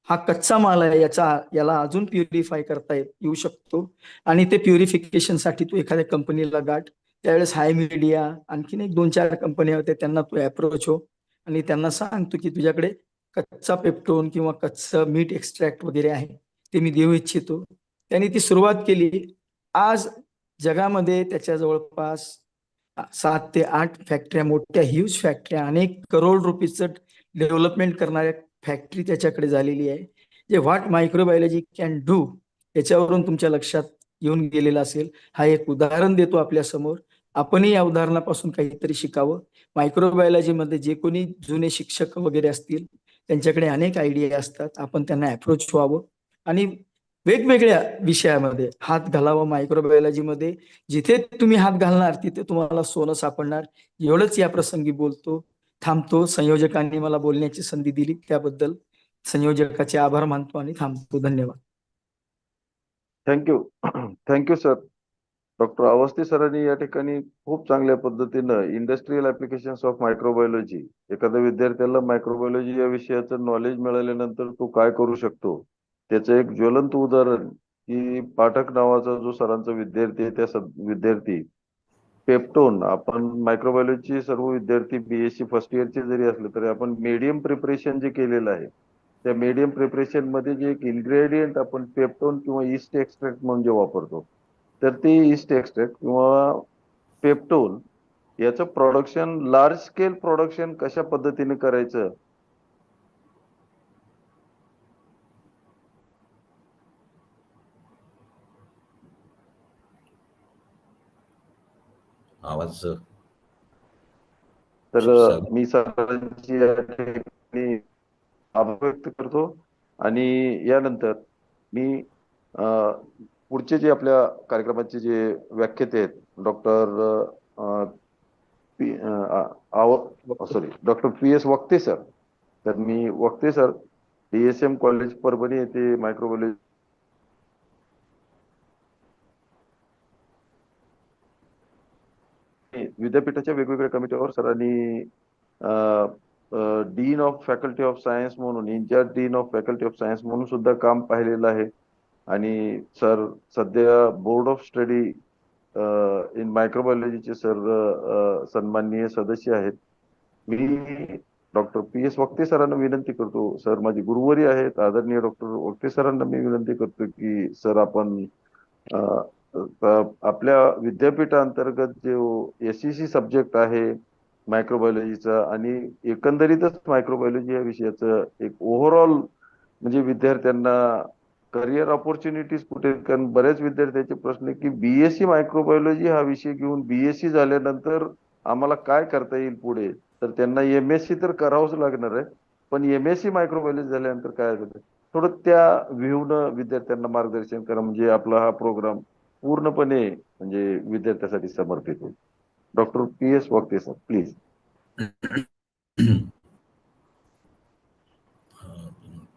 हा कच्चा माल आहे, याला अजून प्युरिफाय करता येऊ शकतो. आणि ते प्युरिफिकेशन साठी तू एखाद्या कंपनीला गाठ. त्यावेळेस हाय मीडिया आणखीन एक 2-4 कंपन्या होत्या, त्यांना तू अप्रोच हो आणि त्यांना सांगतो की तुझ्याकडे कच्चा पेप्टोन किंवा कच्चं मीट एक्स्ट्रॅक्ट वगैरे आहे, ते मी देऊ इच्छितो. त्यांनी ती सुरुवात केली. आज जगामध्ये त्याच्या जवळपास 7 ते 8 फॅक्टऱ्या, मोठ्या ह्यूज फॅक्टऱ्या, अनेक करोड रुपीजचं डेव्हलपमेंट करणाऱ्या फॅक्टरी त्याच्याकडे झालेली आहे. जे व्हॉट मायक्रोबायोलॉजी कॅन डू याच्यावरून तुमच्या लक्षात येऊन गेलेलं असेल. हा एक उदाहरण देतो आपल्या समोर, आपणही या उदाहरणापासून काहीतरी शिकावं. मायक्रोबायोलॉजीमध्ये जे कोणी जुने शिक्षक वगैरे असतील त्यांच्याकडे अनेक आयडिया असतात, आपण त्यांना अप्रोच व्हावं आणि वेगवेगळ्या विषयामध्ये हात घालावं. मायक्रोबायोलॉजीमध्ये जिथे तुम्ही हात घालणार तिथे तुम्हाला सोनं सापडणार. एवढंच या प्रसंगी बोलतो, थांबतो. संयोजकांनी मला बोलण्याची संधी दिली त्याबद्दल संयोजकाचे आभार मानतो आणि थांबतो. धन्यवाद. Thank you. Thank you sir. Doctor Awasthi सरांनी या ठिकाणी खूप चांगल्या पद्धतीनं इंडस्ट्रियल ऍप्लिकेशन्स ऑफ मायक्रोबायोलॉजी, एखाद्या विद्यार्थ्याला मायक्रोबायोलॉजी या विषयाचं नॉलेज मिळाल्यानंतर तो काय करू शकतो त्याचं एक ज्वलंत उदाहरण की पाठक नावाचा जो सरांचा विद्यार्थी आहे, त्या विद्यार्थी पेप्टोन, आपण मायक्रोबायोलॉजी सर्व विद्यार्थी बीएससी फर्स्ट इयरचे जरी असले तरी आपण मीडियम प्रिपरेशन जे केलेलं आहे त्या मीडियम प्रिपरेशन मध्ये जे एक इन्ग्रेडियंट आपण पेप्टोन किंवा ईस्ट एक्स्ट्रॅक्ट म्हणून जे वापरतो, तर ते ईस्ट एक्स्ट्रॅक्ट किंवा पेप्टोन याचं प्रोडक्शन, लार्ज स्केल प्रोडक्शन कशा पद्धतीने करायचं आवाज तर मी सरांची या ठिकाणी आभार व्यक्त करतो. आणि यानंतर मी पुढचे जे आपल्या कार्यक्रमाचे जे व्याख्याते आहेत डॉक्टर डॉक्टर PS वक्ते सर. तर मी वक्ते सर DSM कॉलेज परभणी येथे मायक्रोबायोलॉजी विद्यापीठाच्या वेगवेगळ्या कमिटीवर सरांनी dean of faculty of science म्हणून, in charge dean of faculty of science म्हणून सुद्धा काम पाहिलेलं आहे. आणि सर सध्या बोर्ड ऑफ स्टडी इन मायक्रोबायोलॉजीचे सर सन्माननीय सदस्य आहेत. मी डॉक्टर PS वक्ते सरांना विनंती करतो, सर माझे गुरुवरी आहेत आदरणीय डॉक्टर वक्ते सरांना मी विनंती करतो की सर आपण आपल्या विद्यापीठांतर्गत जो SEC सब्जेक्ट आहे मायक्रोबायोलॉजीचा आणि एकंदरीतच मायक्रोबायोलॉजी या विषयाचं एक ओव्हरऑल म्हणजे विद्यार्थ्यांना करिअर ऑपॉर्च्युनिटीज कुठे, कारण बऱ्याच विद्यार्थ्यांचे प्रश्न की BSc मायक्रोबायोलॉजी हा विषय घेऊन BSc झाल्यानंतर आम्हाला काय करता येईल पुढे, तर त्यांना MSc तर करावंच लागणार आहे, पण MSc मायक्रोबायोलॉजी झाल्यानंतर काय होतं थोडं त्या व्ह्यूनं विद्यार्थ्यांना मार्गदर्शन करा, म्हणजे आपला हा प्रोग्राम पूर्णपणे म्हणजे विद्यार्थ्यासाठी समर्पित होईल. डॉक्टर PS वक्ते sir please.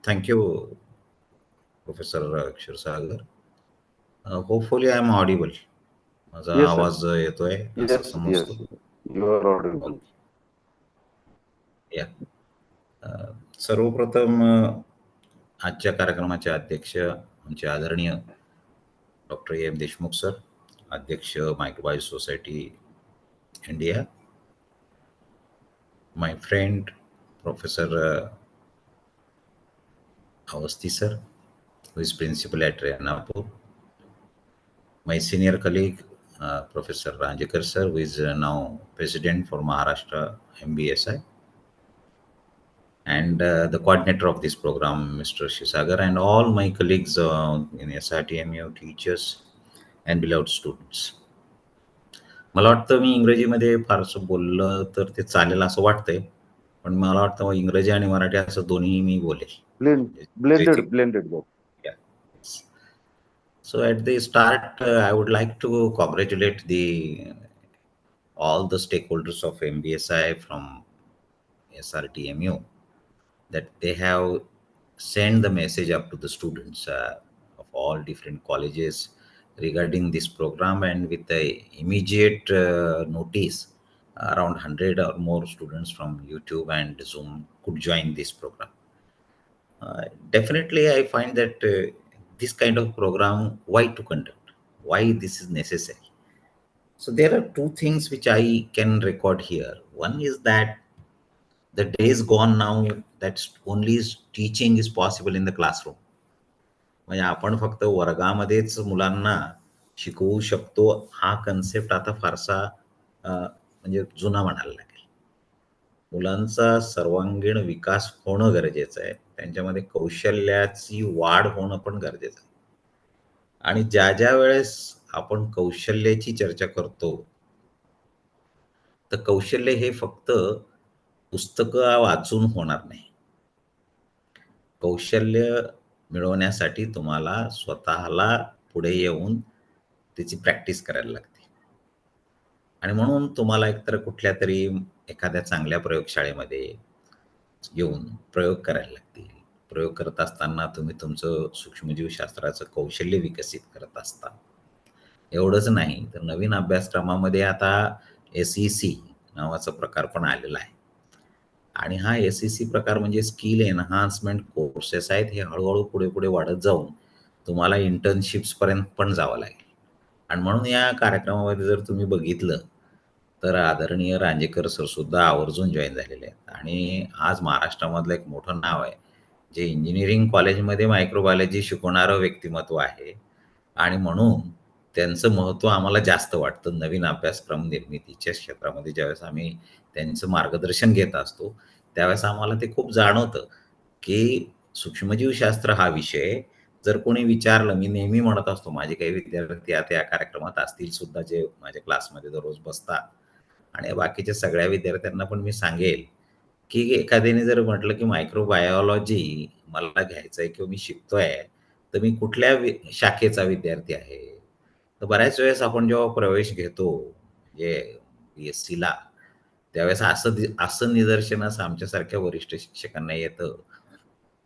Thank you professor Kshirsagar. Hopefully I am audible. माझा Yes, sir. आवाज येतोय असं Yes, समजतो. you are audible. या सर्वप्रथम आजच्या कार्यक्रमाचे अध्यक्ष आमचे आदरणीय डॉक्टर AM देशमुख सर, अध्यक्ष microbiology society India, my friend Professor Avasthi sir, who is principal at Renapur, my senior colleague Professor Ranjekar sir, who is now president for Maharashtra MBSI, and the coordinator of this program, Mr. Shisagar, and all my colleagues in SRTMU, teachers and beloved students. मला वाटतं मी इंग्रजीमध्ये फारसं बोललं तर ते चालेल असं वाटतंय, पण मला वाटतं इंग्रजी आणि मराठी असं दोन्ही मी बोलेल. Blended both. Yeah. So at the start, I would like to congratulate all the stakeholders of MBSI from SRTMU that they have sent the message up to the students of all different colleges regarding this program, and with the immediate notice, around 100 or more students from YouTube and Zoom could join this program. Definitely, I find that this kind of program, why to conduct, why this is necessary. So there are two things which I can record here. One is that the days gone now that only teaching is possible in the classroom. म्हणजे आपण फक्त वर्गामध्येच मुलांना शिकवू शकतो हा concept आता फारसा म्हणजे जुना म्हणायला लागेल. मुलांचा सर्वांगीण विकास होणं गरजेचं आहे, त्यांच्यामध्ये कौशल्याची वाढ होणं पण गरजेचं आहे. आणि ज्या वेळेस आपण कौशल्याची चर्चा करतो तर कौशल्य हे फक्त पुस्तकं वाचून होणार नाही. कौशल्य मिळवण्यासाठी तुम्हाला स्वतःला पुढे येऊन त्याची प्रॅक्टिस करायला लागते, आणि म्हणून तुम्हाला एकतर कुठल्या तरी एखाद्या चांगल्या प्रयोगशाळेमध्ये येऊन प्रयोग करायला लागतील. प्रयोग करत असताना तुम्ही तुमचं सूक्ष्मजीवशास्त्राचं कौशल्य विकसित करत असता. एवढंच नाही तर नवीन अभ्यासक्रमामध्ये आता SEC नावाचा प्रकार पण आलेला आहे, आणि हा SEC प्रकार म्हणजे स्किल एन्हान्समेंट कोर्सेस आहेत. हे हळूहळू पुढे वाढत जाऊन तुम्हाला इंटर्नशिप्स पर्यंत पण जावं लागेल. आणि म्हणून या कार्यक्रमामध्ये जर तुम्ही बघितलं तर आदरणीय रांजेकर सर सुद्धा आवर्जून जॉईन झालेले आहेत, आणि आज महाराष्ट्रामधलं एक मोठं नाव आहे जे इंजिनिअरिंग कॉलेजमध्ये मायक्रोबायोलॉजी शिकवणारं व्यक्तिमत्व आहे, आणि म्हणून त्यांचं महत्त्व आम्हाला जास्त वाटतं. नवीन अभ्यासक्रम निर्मितीच्या क्षेत्रामध्ये ज्यावेळेस आम्ही त्यांचं मार्गदर्शन घेत असतो त्यावेळेस आम्हाला ते खूप जाणवतं की सूक्ष्मजीवशास्त्र हा विषय जर कोणी विचारलं, मी नेहमी म्हणत असतो, माझे काही विद्यार्थी आता या कार्यक्रमात असतील सुद्धा जे माझ्या क्लासमध्ये दररोज बसतात, आणि बाकीच्या सगळ्या विद्यार्थ्यांना पण मी सांगेल की एखाद्याने जर म्हटलं की मायक्रोबायोलॉजी मला घ्यायचं आहे किंवा मी शिकतोय तर मी कुठल्या शाखेचा विद्यार्थी आहे, तर बऱ्याच वेळेस आपण जेव्हा प्रवेश घेतो म्हणजे BSc ला त्यावेळेस असं निदर्शनास आमच्यासारख्या वरिष्ठ शिक्षकांना येतं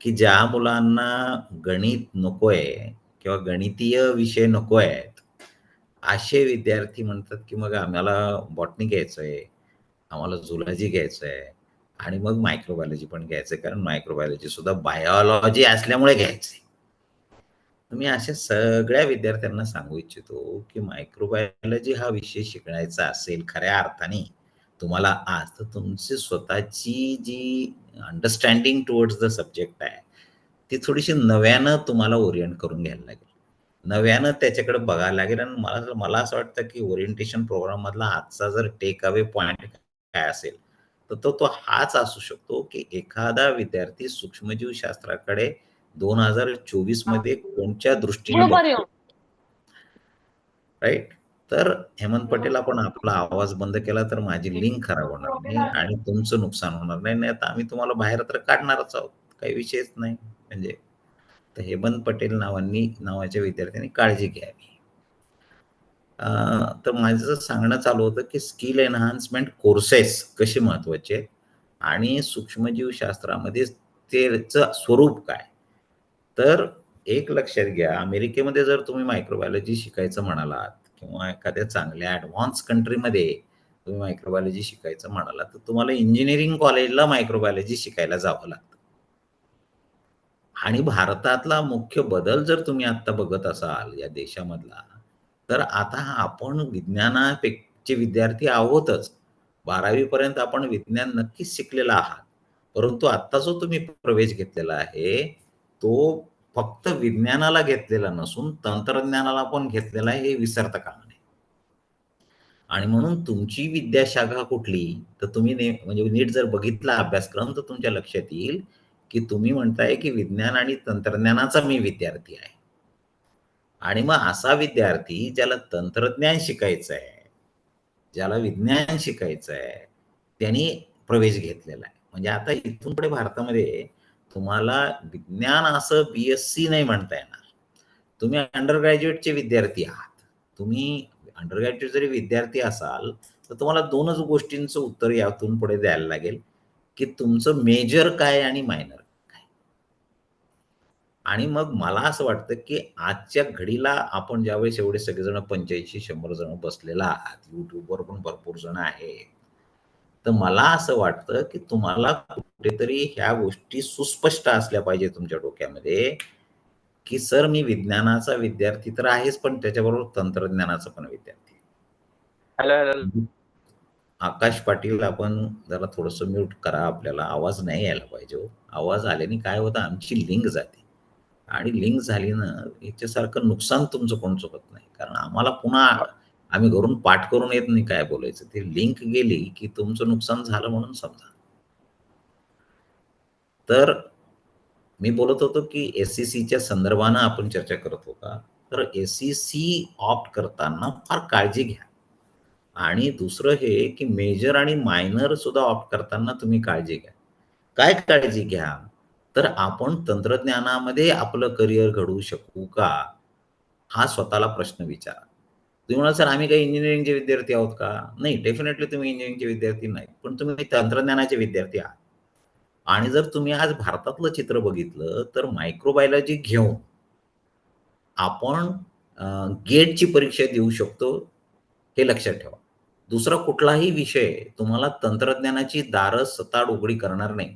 की ज्या मुलांना गणित नकोय किंवा गणितीय विषय नको आहेत असे विद्यार्थी म्हणतात की मग आम्हाला बॉटनी घ्यायचंय, आम्हाला झुलॉजी घ्यायचंय, आणि मग मायक्रोबायोलॉजी पण घ्यायचंय, कारण मायक्रोबायोलॉजी सुद्धा बायोलॉजी असल्यामुळे घ्यायचंय. मी अशा सगळ्या विद्यार्थ्यांना सांगू इच्छितो की मायक्रोबायोलॉजी हा विषय शिकायचा असेल खऱ्या अर्थाने तुम्हाला आज, तर तुमची स्वतःची जी अंडरस्टँडिंग टुवर्ड्स द सब्जेक्ट आहे ती थोडीशी नव्यानं तुम्हाला ओरिएंट करून घ्यायला लागेल, नव्यानं त्याच्याकडे बघायला लागेल. आणि मला असं वाटतं की ओरिएंटेशन प्रोग्राम मधला आजचा जर टेक अवे पॉइंट काय असेल तर तो हाच असू शकतो की एखादा विद्यार्थी सूक्ष्मजीवशास्त्राकडे 2024 मध्ये कोणत्या दृष्टीने बघतो, राईट. तर हेमंत पटेल, आपण आपला आवाज बंद केला तर माझी लिंक खराब होणार नाही आणि तुमचं नुकसान होणार नाही. नाही तर आम्ही तुम्हाला बाहेर तर काढणारच आहोत, काही विषयच नाही. म्हणजे तर हेमंत पटेल नावाच्या विद्यार्थ्यांनी काळजी घ्यावी. तर माझं सांगणं चालू होतं की स्किल एन्हान्समेंट कोर्सेस कसे महत्वाचे आहेत आणि सूक्ष्मजीवशास्त्रामध्ये त्याचं स्वरूप काय. तर एक लक्षात घ्या, अमेरिकेमध्ये जर तुम्ही मायक्रोबायोलॉजी शिकायचं म्हणालात किंवा एखाद्या चांगल्या ॲडव्हान्स कंट्रीमध्ये तुम्ही मायक्रोबायोलॉजी शिकायचं म्हणालात तर तुम्हाला इंजिनिअरिंग कॉलेजला मायक्रोबायोलॉजी शिकायला जावं लागतं. आणि भारतातला मुख्य बदल जर तुम्ही आता बघत असाल या देशामधला, तर आता आपण विज्ञानाचे विद्यार्थी आहोतच. 12वी पर्यंत आपण विज्ञान नक्कीच शिकलेला आहात, परंतु आता जो तुम्ही प्रवेश घेतलेला आहे तो फक्त विज्ञानाला घेतलेला नसून तंत्रज्ञानाला पण घेतलेला आहे, हे विसरता कामा नये. आणि म्हणून तुमची विद्याशाखा कुठली, तर तुम्ही म्हणजे नीट जर बघितला अभ्यासक्रम तर तुमच्या लक्षात येईल की तुम्ही म्हणताय की विज्ञान आणि तंत्रज्ञानाचा मी विद्यार्थी आहे. आणि मग असा विद्यार्थी ज्याला तंत्रज्ञान शिकायचं आहे, ज्याला विज्ञान शिकायचं आहे, त्यांनी प्रवेश घेतलेला आहे. म्हणजे आता इथून पुढे भारतामध्ये तुम्हाला विज्ञान असं BSc नाही म्हणता येणार. तुम्ही अंडर ग्रॅज्युएटचे विद्यार्थी आहात. तुम्ही अंडर ग्रॅज्युएट जरी विद्यार्थी असाल तर तुम्हाला 2च गोष्टींचं उत्तर यातून पुढे द्यायला लागेल की तुमचं मेजर काय आणि मायनर काय. आणि मग मला असं वाटतं की आजच्या घडीला आपण ज्यावेळेस एवढे सगळेजण 85-100 जण बसलेला आहात, युट्यूबवर पण भरपूर जण आहेत, तर मला असं वाटतं की तुम्हाला कुठेतरी ह्या गोष्टी सुस्पष्ट असल्या पाहिजे तुमच्या डोक्यामध्ये की सर मी विज्ञानाचा विद्यार्थी तर आहेच, पण त्याच्याबरोबर तंत्रज्ञानाचा पण विद्यार्थी. हॅलो. आकाश पाटील, आपण जरा थोडंसं म्यूट करा, आपल्याला आवाज नाही यायला पाहिजे हो. आवाज आल्याने काय होतं, आमची लिंक जाते आणि लिंक झाली ना याच्यासारखं नुकसान तुमचं कोणचं होत नाही, कारण आम्हाला पुन्हा आम्ही घरून पाठ करून येत नाही काय बोलायचं. ते लिंक गेली की तुमचं नुकसान झालं म्हणून समजा. तर मी बोलत होतो की SECच्या संदर्भानं आपण चर्चा करत होता. तर SEC ऑप्ट करताना फार काळजी घ्या. आणि दुसरं हे की मेजर आणि मायनर सुद्धा ऑप्ट करताना तुम्ही काळजी घ्या. काय काळजी घ्या? तर आपण तंत्रज्ञानामध्ये आपलं करिअर घडवू शकू का? हा स्वतःला प्रश्न विचारा. तुम्ही म्हणाल सर आम्ही काही इंजिनिअरिंगचे विद्यार्थी आहोत का? नाही, डेफिनेटली तुम्ही इंजिनिअरिंगचे विद्यार्थी नाही, पण तुम्ही तंत्रज्ञानाचे विद्यार्थी आहात. आणि जर तुम्ही आज भारतातलं चित्र बघितलं तर मायक्रोबायोलॉजी घेऊन आपण गेटची परीक्षा देऊ शकतो, हे लक्षात ठेवा. दुसरा कुठलाही विषय तुम्हाला तंत्रज्ञानाची दारं सताड उघडी करणार नाही.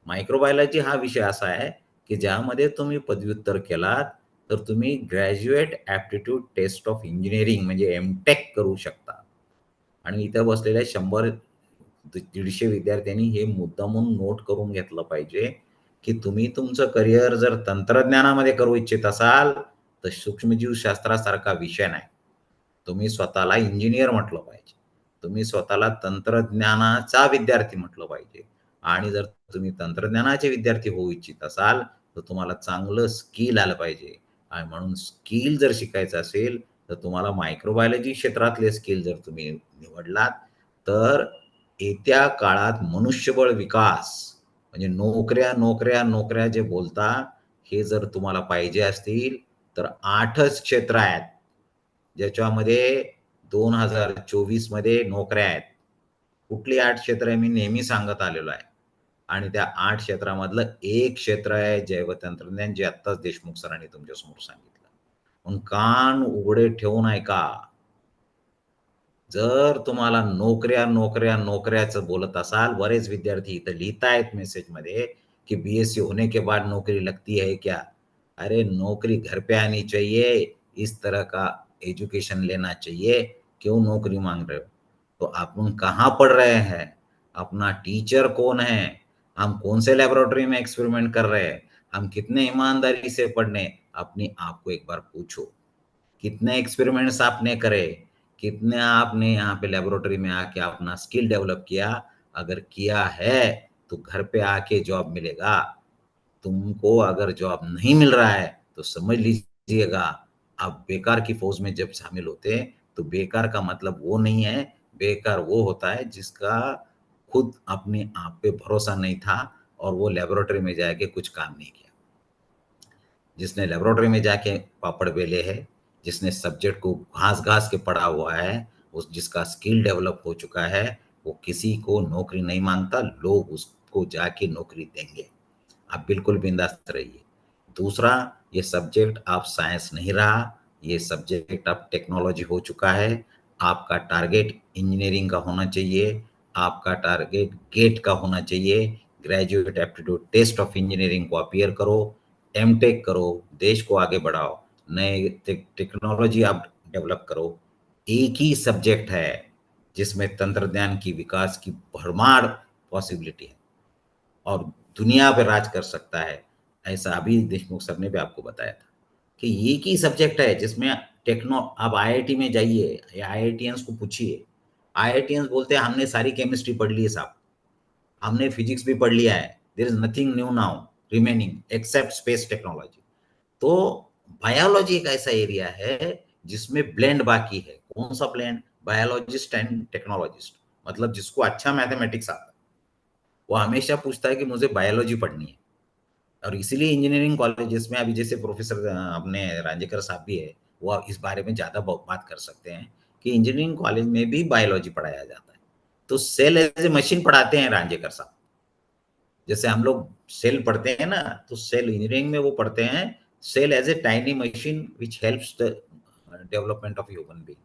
मायक्रोबायोलॉजी हा विषय असा आहे की ज्यामध्ये तुम्ही पदव्युत्तर केलात तर तुम्ही graduate aptitude test of engineering म्हणजे MTech करू शकता. आणि इथं बसलेल्या 100-150 विद्यार्थ्यांनी हे मुद्दामून नोट करून घेतलं पाहिजे की तुम्ही तुमचं करिअर जर तंत्रज्ञानामध्ये करू इच्छित असाल तर सूक्ष्मजीवशास्त्रासारखा विषय नाही. तुम्ही स्वतःला इंजिनियर म्हटलं पाहिजे. तुम्ही स्वतःला तंत्रज्ञानाचा विद्यार्थी म्हटलं पाहिजे. आणि जर तुम्ही तंत्रज्ञानाचे विद्यार्थी होऊ इच्छित असाल तर तुम्हाला चांगलं स्किल आलं पाहिजे. आणि म्हणून स्किल जर शिकायचं असेल तर तुम्हाला मायक्रोबायोलॉजी क्षेत्रातले स्किल जर तुम्ही निवडलात तर येत्या काळात मनुष्यबळ विकास म्हणजे नोकऱ्या जे बोलता हे जर तुम्हाला पाहिजे असतील तर 8च क्षेत्र आहेत ज्याच्यामध्ये 2024 मध्ये नोकऱ्या आहेत. कुठली 8 क्षेत्र आहे मी नेहमी सांगत आलेलो आहे. आणि त्या 8 क्षेत्रामधलं एक क्षेत्र आहे जैवतंत्रज्ञान, जे आत्ताच देशमुख सरांनी तुमच्यासमोर सांगितलं. म्हणून कान उघडे ठेवून ऐका. जर तुम्हाला नोकऱ्याचं बोलत असाल, बरेच विद्यार्थी इथं लिहितायत मेसेजमध्ये कि BSc होने के बाद नौकरी लगती है क्या? अरे नौकरी घर पे आनी चाहिए, इस तरह का एजुकेशन लेना चाहिए, क्यों नौकरी मांग रहे हो? तो अपन कहाँ पढ़ रहे हैं? अपना टीचर कौन है? हम कौन से लेबोरेटरी में एक्सपेरिमेंट कर रहे हैं? हम कितने ईमानदारी से पढ़ने? अपने आप को एक बार पूछो, कितने एक्सपेरिमेंट्स आपने करे, कितने आपने यहाँ पे लेबोरेटरी में आके अपना स्किल डेवलप किया? अगर किया है तो घर पे आके जॉब मिलेगा। तुमको अगर जॉब नहीं मिल रहा है तो समझ लीजिएगा आप बेकार की फौज में जब शामिल होते हैं तो बेकार का मतलब वो नहीं है, बेकार वो होता है जिसका खुद अपने आप पे भरोसा नहीं था और वो लेबोरेटरी में जाके कुछ काम नहीं किया। जिसने लेबोरेटरी में जाके पापड़ बेले है, जिसने सब्जेक्ट को घास-घास के पढ़ा हुआ है, उस जिसका स्किल डेवलप हो चुका है, वो किसी को नौकरी नहीं माँगता, लोग उसको जाके नौकरी देंगे। आप बिल्कुल बिंदास रहिए। दूसरा, ये सब्जेक्ट अब साइंस नहीं रहा, ये सब्जेक्ट अब टेक्नोलॉजी हो चुका है। आपका टारगेट इंजीनियरिंग का होना चाहिए, आपका टारगेट गेट का होना चाहिए, graduate aptitude test of engineering को अपीयर करो, MTech करो, देश को आगे बढ़ाओ, नए टेक्नोलॉजी आप डेवलप करो। एक ही सब्जेक्ट है जिसमें तंत्रज्ञान की विकास की भरमार पॉसिबिलिटी है और दुनिया पे राज कर सकता है, ऐसा अभी देशमुख सर ने भी आपको बताया था। कि एक ही सब्जेक्ट है जिसमें टेक्नो, आप आईआईटी में जाइए या आईआईटीएंस को पूछिए, आईआईटीएंस बोलते हैं हमने सारी केमिस्ट्री पढ़ ली है साहब, हमने फिजिक्स भी पढ़ लिया है, there is nothing new now remaining except space technology. तो बायोलॉजी एक ऐसा एरिया है जिसमें ब्लेंड बाकी है। कौन सा ब्लेंड? बायोलॉजिस्ट एंड टेक्नोलॉजिस्ट, मतलब जिसको अच्छा मैथमेटिक्स आता है वो हमेशा पूछता है कि मुझे बायोलॉजी पढ़नी है। और इसीलिए इंजीनियरिंग कॉलेजेस में अभी जैसे प्रोफेसर अपने रांझेकर साहब भी है, वो इस बारे में ज्यादा बात कर सकते हैं कि इंजीनियरिंग कॉलेज में भी बायोलॉजी पढ़ाया जाता है। तो सेल एज ए मशीन पढ़ाते हैं रांझेकर साहब। जैसे हम लोग सेल पढ़ते हैं ना, तो सेल इंजीनियरिंग में वो पढ़ते हैं cell as a tiny machine which helps the development of human being.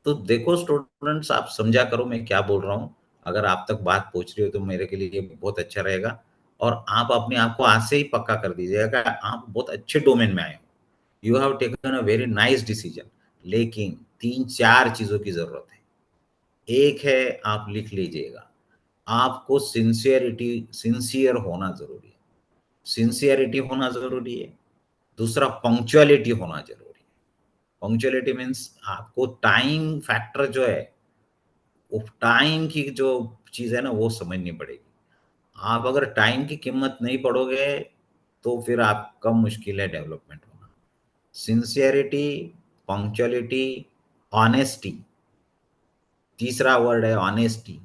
तो देखो स्टूडेंट्स, आप समझा करो मैं क्या बोल रहा हूँ। अगर आप तक बात पहुंच रही हो तो मेरे के लिए बहुत अच्छा रहेगा। और आप अपने आप को आज से ही पक्का कर दीजिएगा, आप बहुत अच्छे डोमेन में आए हो, you have taken a very nice decision. लेकिन 3-4 चीजों की जरूरत है। एक है, आप लिख लीजिएगा, आपको सिंसियर होना जरूरी है, सिंसियरिटी होना जरूरी है। दूसरा, पंक्चुअलिटी होना जरूरी है। पंक्चुअलिटी मीन्स आपको टाइम फैक्टर जो है, वो टाइम की जो चीज है ना वो समझनी पड़ेगी। आप अगर टाइम की कीमत नहीं पढ़ोगे तो फिर आपका मुश्किल है डेवलपमेंट होना। सिंसियरिटी, पंक्चुअलिटी, ऑनेस्टी, तीसरा वर्ड है ऑनेस्टी।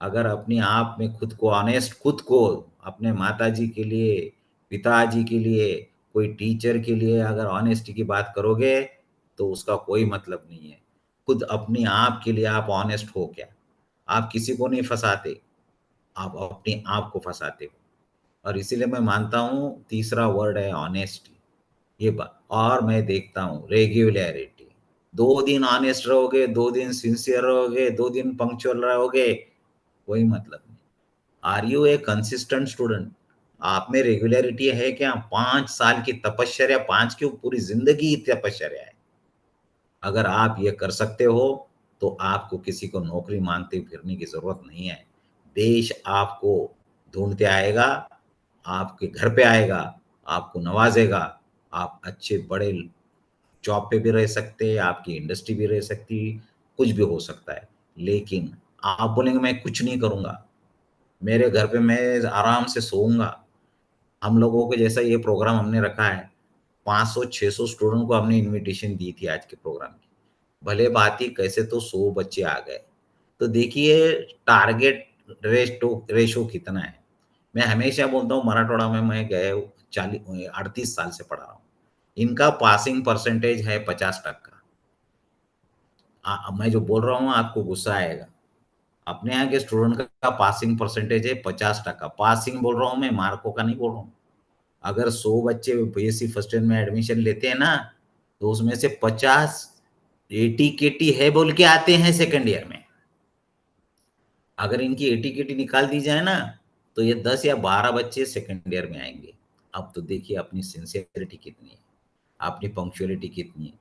अगर अपने आप में खुद को ऑनेस्ट, खुद को अपने माताजी के लिए, पिताजी के लिए, कोई टीचर के लिए अगर ऑनेस्टी की बात करोगे तो उसका कोई मतलब नहीं है। खुद अपने आप के लिए आप ऑनेस्ट हो क्या? आप किसी को नहीं फंसाते, आप अपने आप को फंसाते हो। और इसीलिए मैं मानता हूँ तीसरा वर्ड है ऑनेस्टी, ये बात। और मैं देखता हूँ रेगुलरिटी। 2 दिन ऑनेस्ट रहोगे, 2 दिन सिंसियर रहोगे, 2 दिन पंक्चुअल रहोगे, कोई मतलब नहीं। Are you a consistent student? आप में रेगुलरिटी है क्या? 5 साल की तपश्चर्या, 5 क्यों, पूरी जिंदगी तपश्चर्या है। अगर आप ये कर सकते हो तो आपको किसी को नौकरी मांगते फिरने की जरूरत नहीं है। देश आपको ढूंढते आएगा, आपके घर पे आएगा, आपको नवाजेगा। आप अच्छे बड़े जॉब पे भी रह सकते हैं, आपकी इंडस्ट्री भी रह सकती, कुछ भी हो सकता है। लेकिन आप बोलेंगे मैं कुछ नहीं करूंगा, मेरे घर पे मैं आराम से सोऊंगा। हम लोगों के जैसा ये प्रोग्राम हमने रखा है, 500-600 स्टूडेंट को हमने इनविटेशन दी थी आज के प्रोग्राम की। भले बात ही कैसे तो 100 बच्चे आ गए। तो देखिए टारगेट रेशो कितना है। मैं हमेशा बोलता हूँ मराठवाड़ा में मैं गए 38 साल से पढ़ा रहा हूँ, इनका पासिंग परसेंटेज है 50%। मैं जो बोल रहा हूँ आपको गुस्सा आएगा, अपने यहाँ के स्टूडेंट का पासिंग परसेंटेज है 50%। पासिंग बोल रहा हूँ मैं, मार्कों का नहीं बोल रहा हूँ। अगर 100 बच्चे बीएससी फर्स्ट ईयर में एडमिशन लेते हैं ना, तो उसमें से 50 एटी केटी है बोल के आते हैं सेकंड ईयर में। अगर इनकी एटी केटी निकाल दी जाए ना, तो ये 10 या 12 बच्चे सेकंड ईयर में आएंगे। अब तो देखिए अपनी सिंसियरिटी कितनी है, अपनी पंक्चुअलिटी कितनी है,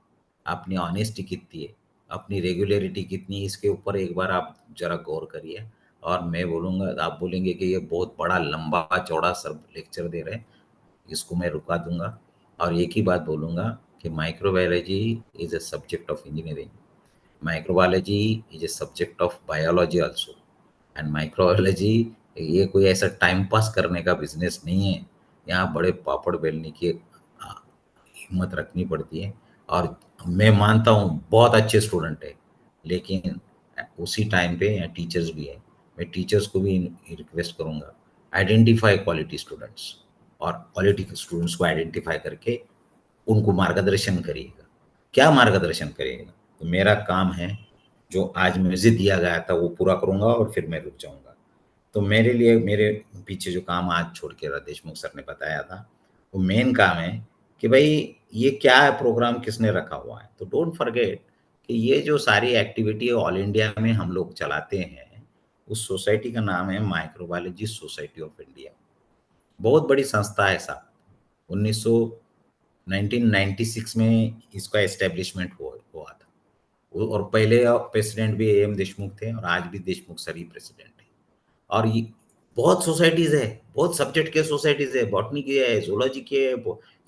अपनी ऑनेस्टी कितनी है, अपनी रेगुलरिटी कितनी है, इसके ऊपर एक बार आप जरा गौर करिए। और मैं बोलूँगा, आप बोलेंगे कि ये बहुत बड़ा लंबा चौड़ा सर लेक्चर दे रहे हैं, इसको मैं रुका दूंगा और एक ही बात बोलूँगा कि microbiology is a subject of engineering, microbiology is a subject of biology also. End microbiology ये कोई ऐसा टाइम पास करने का बिजनेस नहीं है। यहाँ बड़े पापड़ बेलने की हिम्मत रखनी पड़ती है। और मैं मानता हूँ बहुत अच्छे स्टूडेंट है, लेकिन उसी टाइम पे यहाँ टीचर्स भी है। मैं टीचर्स को भी रिक्वेस्ट करूँगा, आइडेंटिफाई क्वालिटी स्टूडेंट्स, और क्वालिटी स्टूडेंट्स को आइडेंटिफाई करके उनको मार्गदर्शन करिएगा। क्या मार्गदर्शन करिएगा? तो मेरा काम है, जो आज मुझे दिया गया था वो पूरा करूँगा और फिर मैं रुक जाऊँगा। तो मेरे लिए, मेरे पीछे जो काम आज छोड़ के देशमुख सर ने बताया था, वो मेन काम है कि भाई ये क्या है प्रोग्राम, किसने रखा हुआ है। तो डोंट फॉरगेट कि ये जो सारी एक्टिविटी ऑल इंडिया में हम लोग चलाते हैं, उस सोसाइटी का नाम है माइक्रोबायोलॉजी सोसाइटी ऑफ इंडिया। बहुत बड़ी संस्था है साहब। 1996 में इसका एस्टेब्लिशमेंट हुआ था। और पहले प्रेसिडेंट भी एम देशमुख थे और आज भी देशमुख सर ही प्रेसिडेंट है। और ये बहुत सोसाइटीज है, बहुत सब्जेक्ट के सोसाइटीज है, बॉटनी की है, जूलॉजी की है,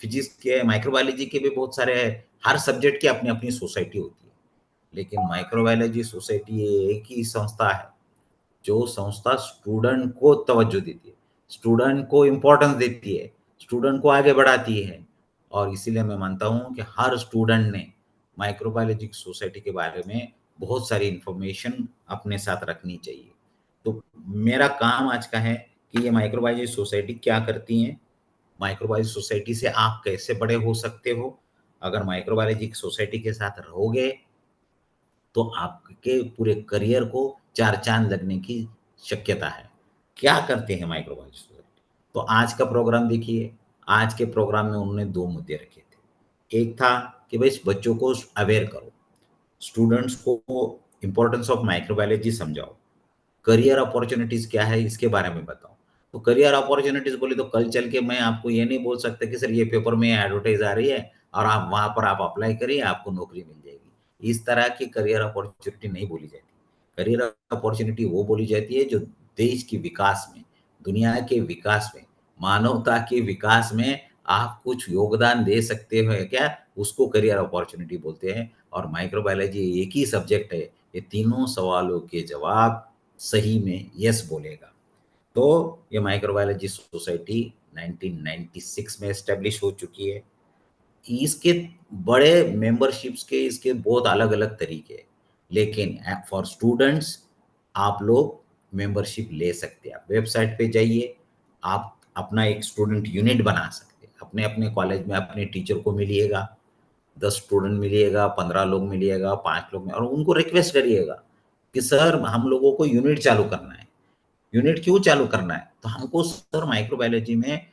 फिजिक्स के, माइक्रोबायोलॉजी के भी बहुत सारे, हर सब्जेक्ट की अपनी अपनी सोसाइटी होती है, लेकिन माइक्रोबायोलॉजी सोसाइटी एक ही संस्था है जो संस्था स्टूडेंट को तवज्जो देती है, स्टूडेंट को इम्पोर्टेंस देती है, स्टूडेंट को आगे बढ़ाती है। और इसीलिए मैं मानता हूँ कि हर स्टूडेंट ने माइक्रोबायोलॉजी सोसाइटी के बारे में बहुत सारी इंफॉर्मेशन अपने साथ रखनी चाहिए। तो मेरा काम आज का है कि ये माइक्रोबायोलॉजी सोसाइटी क्या करती है, माइक्रोबायोलॉजी सोसाइटी से आप कैसे बड़े हो सकते हो। अगर माइक्रोबायोलॉजी सोसाइटी के साथ रहोगे तो आपके पूरे करियर को 4 चाँद लगने की शक्यता है। क्या करते हैं माइक्रोबायोलॉजी सोसाइटी? तो आज का प्रोग्राम देखिए, आज के प्रोग्राम में उन्होंने 2 मुद्दे रखे थे। एक था कि भई बच्चों को अवेयर करो, स्टूडेंट्स को इम्पोर्टेंस ऑफ माइक्रोबायोलॉजी समझाओ, करियर अपॉर्च्युनिटीज़ क्या है इसके बारे में बताओ। तो करियर अपॉर्च्युनिटीज़ बोले तो कल चल के मैं आपको ये नहीं बोल सकता कि सर ये पेपर में एडवर्टाइज़ आ रही है और आप वहाँ पर आप अप्लाई करिए, आपको नौकरी मिल जाएगी। इस तरह की करियर अपॉर्च्युनिटी नहीं बोली जाती। करियर अपॉर्च्युनिटी वो बोली जाती है जो देश के विकास में, दुनिया के विकास में, मानवता के विकास में आप कुछ योगदान दे सकते हो क्या, उसको करियर अपॉर्च्युनिटी बोलते हैं। और माइक्रोबायोलॉजी एक ही सब्जेक्ट है, ये तीनों सवालों के जवाब सही में यस बोलेगा। तो ये माइक्रोबायोलॉजी सोसाइटी 1996 में एस्टेब्लिश हो चुकी है। इसके बड़े मेंबरशिप्स के इसके बहुत अलग-अलग तरीके हैं, लेकिन फॉर स्टूडेंट्स आप लोग मेंबरशिप ले सकते हैं। आप वेबसाइट पे जाइए, आप अपना एक स्टूडेंट यूनिट बना सकते हैं। अपने-अपने कॉलेज में अपने टीचर को मिलिएगा, 10 स्टूडेंट मिलिएगा, 15 लोग मिलिएगा, 5 लोग और उनको रिक्वेस्ट करिएगा कि सर हम लोगों को यूनिट चालू करना है। यूनिट क्यों चालू करना है? तो हमको सर माइक्रोबायोलॉजी में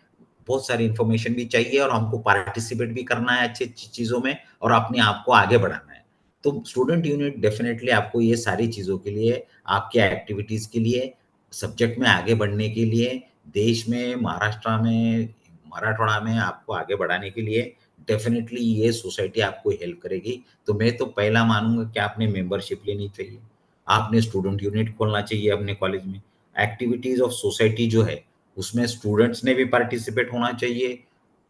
बहुत सारी इन्फॉर्मेशन भी चाहिए और हमको पार्टिसिपेट भी करना है अच्छी-अच्छी चीज़ों में और अपने आप को आगे बढ़ाना है। तो स्टूडेंट यूनिट डेफ़िनेटली आपको ये सारी चीज़ों के लिए, आपके एक्टिविटीज़ के लिए, सब्जेक्ट में आगे बढ़ने के लिए, देश में, महाराष्ट्र में, मराठवाड़ा में आपको आगे बढ़ाने के लिए डेफ़िनेटली ये सोसाइटी आपको हेल्प करेगी। तो मैं तो पहला मानूँगा कि आपने मेंबरशिप लेनी चाहिए। आपने स्टूडेंट यूनिट खोलना चाहिए अपने कॉलेज में। एक्टिविटीज़ ऑफ सोसाइटी जो है, उसमें स्टूडेंट्स ने भी पार्टिसिपेट होना चाहिए,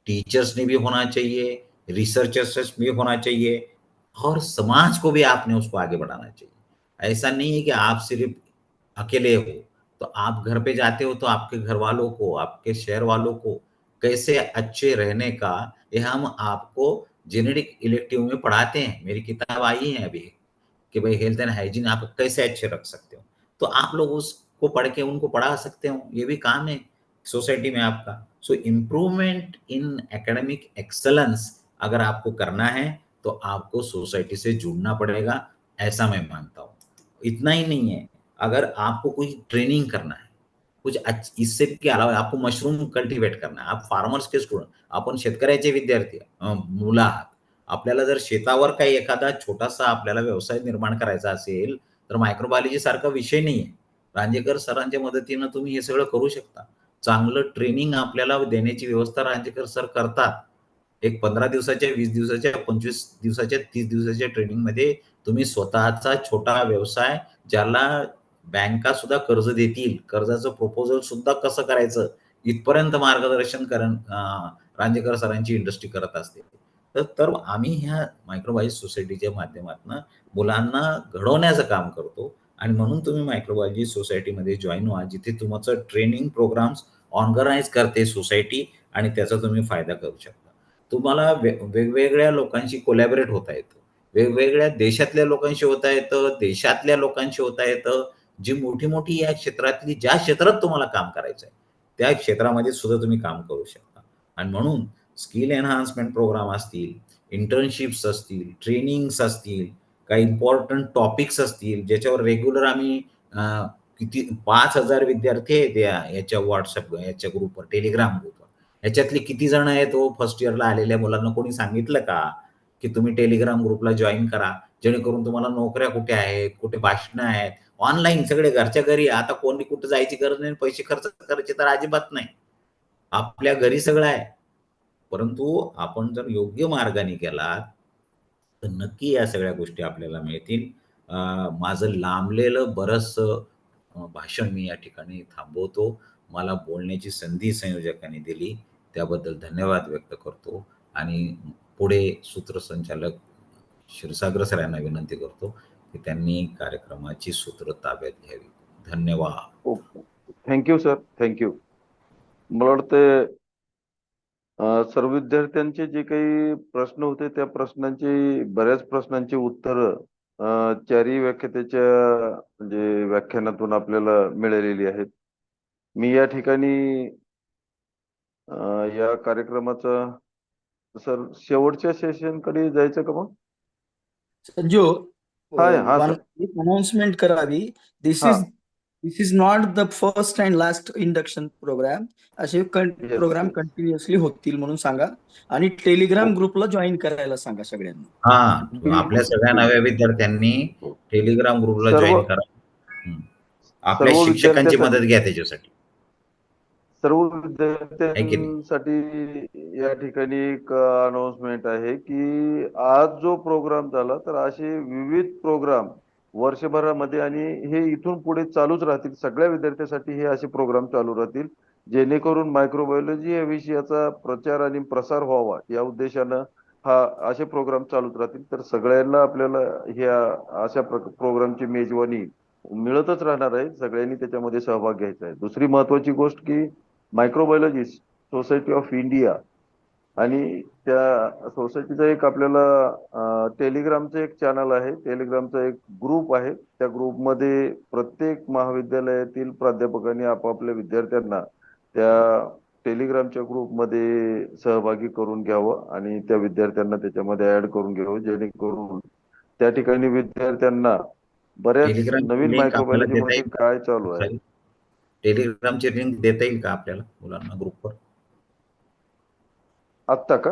टीचर्स ने भी होना चाहिए, रिसर्चर्स भी होना चाहिए और समाज को भी आपने उसको आगे बढ़ाना चाहिए। ऐसा नहीं है कि आप सिर्फ़ अकेले हो, तो आप घर पे जाते हो तो आपके घरवालों को, आपके शहर वालों को कैसे अच्छे रहने का, ये हम आपको जेनेटिक इलेक्टिव में पढ़ाते हैं। मेरी किताब आई है अभी कि भाई हेल्थ एंड हाइजीन आप कैसे अच्छे रख सकते हो। तो आप लोग उसको पढ़ के उनको पढ़ा सकते हो, ये भी काम है सोसाइटी में आपका। So improvement in academic excellence अगर आपको करना है, तो आपको सोसाइटी से जुड़ना पड़ेगा, ऐसा मैं मानता हूँ। इतना ही नहीं है, अगर आपको कोई ट्रेनिंग करना है, कुछ इससे के अलावा आपको मशरूम कल्टिवेट करना आहे. आप फार्मर्सचे स्टुडंट, आपण शेतकऱ्याचे विद्यार्थी मुलं आहात. आपल्याला जर शेतावर काही एखादा छोटासा आपल्याला व्यवसाय निर्माण करायचा असेल, तर मायक्रोबायोलॉजी सारखा विषय नाहीये. रांजेकर सरांच्या मदतीनं तुम्ही हे सगळं करू शकता. चांगलं ट्रेनिंग आपल्याला देण्याची व्यवस्था रांजेकर सर करतात. एक 15 दिवसाच्या, 20 दिवसाच्या, 25 दिवसाच्या, 30 दिवसाच्या ट्रेनिंगमध्ये तुम्ही स्वतःचा छोटा व्यवसाय ज्याला बँका सुद्धा कर्ज देतील, कर्जाचं प्रपोजल सुद्धा कसं करायचं, इथपर्यंत मार्गदर्शन रांजेकर सरांची इंडस्ट्री करत असते. तर आम्ही ह्या मायक्रोबायोलॉजी सोसायटीच्या माध्यमातनं मुलांना घडवण्याचं काम करतो आणि म्हणून तुम्ही मायक्रोबायोलॉजी सोसायटीमध्ये जॉइन व्हा, जिथे तुमचं ट्रेनिंग प्रोग्राम्स ऑर्गनाइज करते सोसायटी आणि त्याचा तुम्ही फायदा करू शकता. तुम्हाला वेगवेगळ्या लोकांशी कोलॅबोरेट होता येतं. वेगवेगळ्या देशातल्या लोकांशी होता येतं, देशातल्या लोकांशी होता येतं. जी मोठी-मोठी या क्षेत्रातली ज्या क्षेत्रात तुम्हाला काम करायचं आहे, त्या क्षेत्रामध्ये सुद्धा तुम्ही काम करू शकता. आणि म्हणून स्किल एन्हान्समेंट प्रोग्राम असतील, इंटर्नशिप्स असतील, ट्रेनिंग्स असतील, काही इम्पोर्टंट टॉपिक्स असतील, ज्याच्यावर रेग्युलर आम्ही किती 5,000 विद्यार्थी आहेत याच्या WhatsApp याच्या ग्रुपवर, Telegram ग्रुपवर. ह्याच्यातले किती जण आहेत हो फर्स्ट इयरला आलेल्या मुलांना कोणी सांगितलं का, की तुम्ही Telegram ग्रुपला जॉइन करा, जेणेकरून तुम्हाला नोकऱ्या कुठे आहेत, कुठे भाषणं आहेत, ऑनलाईन सगळे घरच्या घरी. आता कोणी कुठे जायची गरज नाही, पैसे खर्च करायचे तर अजिबात नाही. आपल्या घरी सगळं आहे. परंतु आपण जर योग्य मार्गाने गेलात, तर नक्की या सगळ्या गोष्टी आपल्याला मिळतील. माझं लांबलेलं बरचसं भाषण मी या ठिकाणी थांबवतो. मला बोलण्याची संधी संयोजकांनी दिली त्याबद्दल धन्यवाद व्यक्त करतो आणि पुढे सूत्रसंचालक क्षीरसागर सर यांना विनंती करतो की त्यांनी कार्यक्रमाची सूत्र ताब्यात घ्यावी. धन्यवाद. Okay, thank you sir, thank you. मला वाटतं सर्व विद्यार्थ्यांचे जे काही प्रश्न होते त्या प्रश्नांची बऱ्याच प्रश्नांची उत्तर चारही व्याख्यात्याच्या म्हणजे व्याख्यानातून आपल्याला मिळालेली आहेत. मी या ठिकाणी या कार्यक्रमाचा सर शेवटच्या सेशन कडे जायचं का मग? संजू, हा सर. एक अनाउन्समेंट करावी. This is not the first and last induction programme. असे प्रोग्राम कंटिन्युअसली होतील म्हणून सांगा आणि टेलिग्राम ग्रुपला जॉईन करायला सांगा सगळ्यांना. आपल्या सगळ्या नव्या विद्यार्थ्यांनी टेलिग्राम ग्रुपला जॉईन करा. आपल्या सर्व शिक्षकांची मदत घ्या त्याच्यासाठी. सर्व विद्यार्थ्यांसाठी या ठिकाणी एक अनाउन्समेंट आहे की आज जो प्रोग्राम झाला तर असे विविध प्रोग्राम वर्षभरामध्ये आणि हे इथून पुढे चालूच राहतील. सगळ्या विद्यार्थ्यांसाठी हे असे प्रोग्राम चालू राहतील जेणेकरून मायक्रोबायोलॉजी या विषयाचा प्रचार आणि प्रसार व्हावा या उद्देशानं असे प्रोग्राम चालूच राहतील. तर सगळ्यांना आपल्याला ह्या अशा प्रोग्रामची मेजवानी मिळतच राहणार आहे. सगळ्यांनी त्याच्यामध्ये सहभाग घ्यायचा आहे. दुसरी महत्वाची गोष्ट की मायक्रोबायोलॉजी सोसायटी ऑफ इंडिया आणि त्या सोसायटीचा एक आपल्याला टेलिग्रामचं एक चॅनल आहे, टेलिग्रामचा एक ग्रुप आहे. त्या ग्रुपमध्ये प्रत्येक महाविद्यालयातील प्राध्यापकांनी आपापल्या विद्यार्थ्यांना त्या टेलिग्रामच्या ग्रुपमध्ये सहभागी करून घ्यावं आणि त्या विद्यार्थ्यांना त्याच्यामध्ये ऍड करून घ्यावं जेणेकरून त्या ठिकाणी विद्यार्थ्यांना बऱ्याच नवीन मायक्रोबायोलॉजी मध्ये काय चालू आहे. टेलिग्रामची लिंक देता येईल का आपल्याला मुलांना ग्रुपवर? आत्ता का?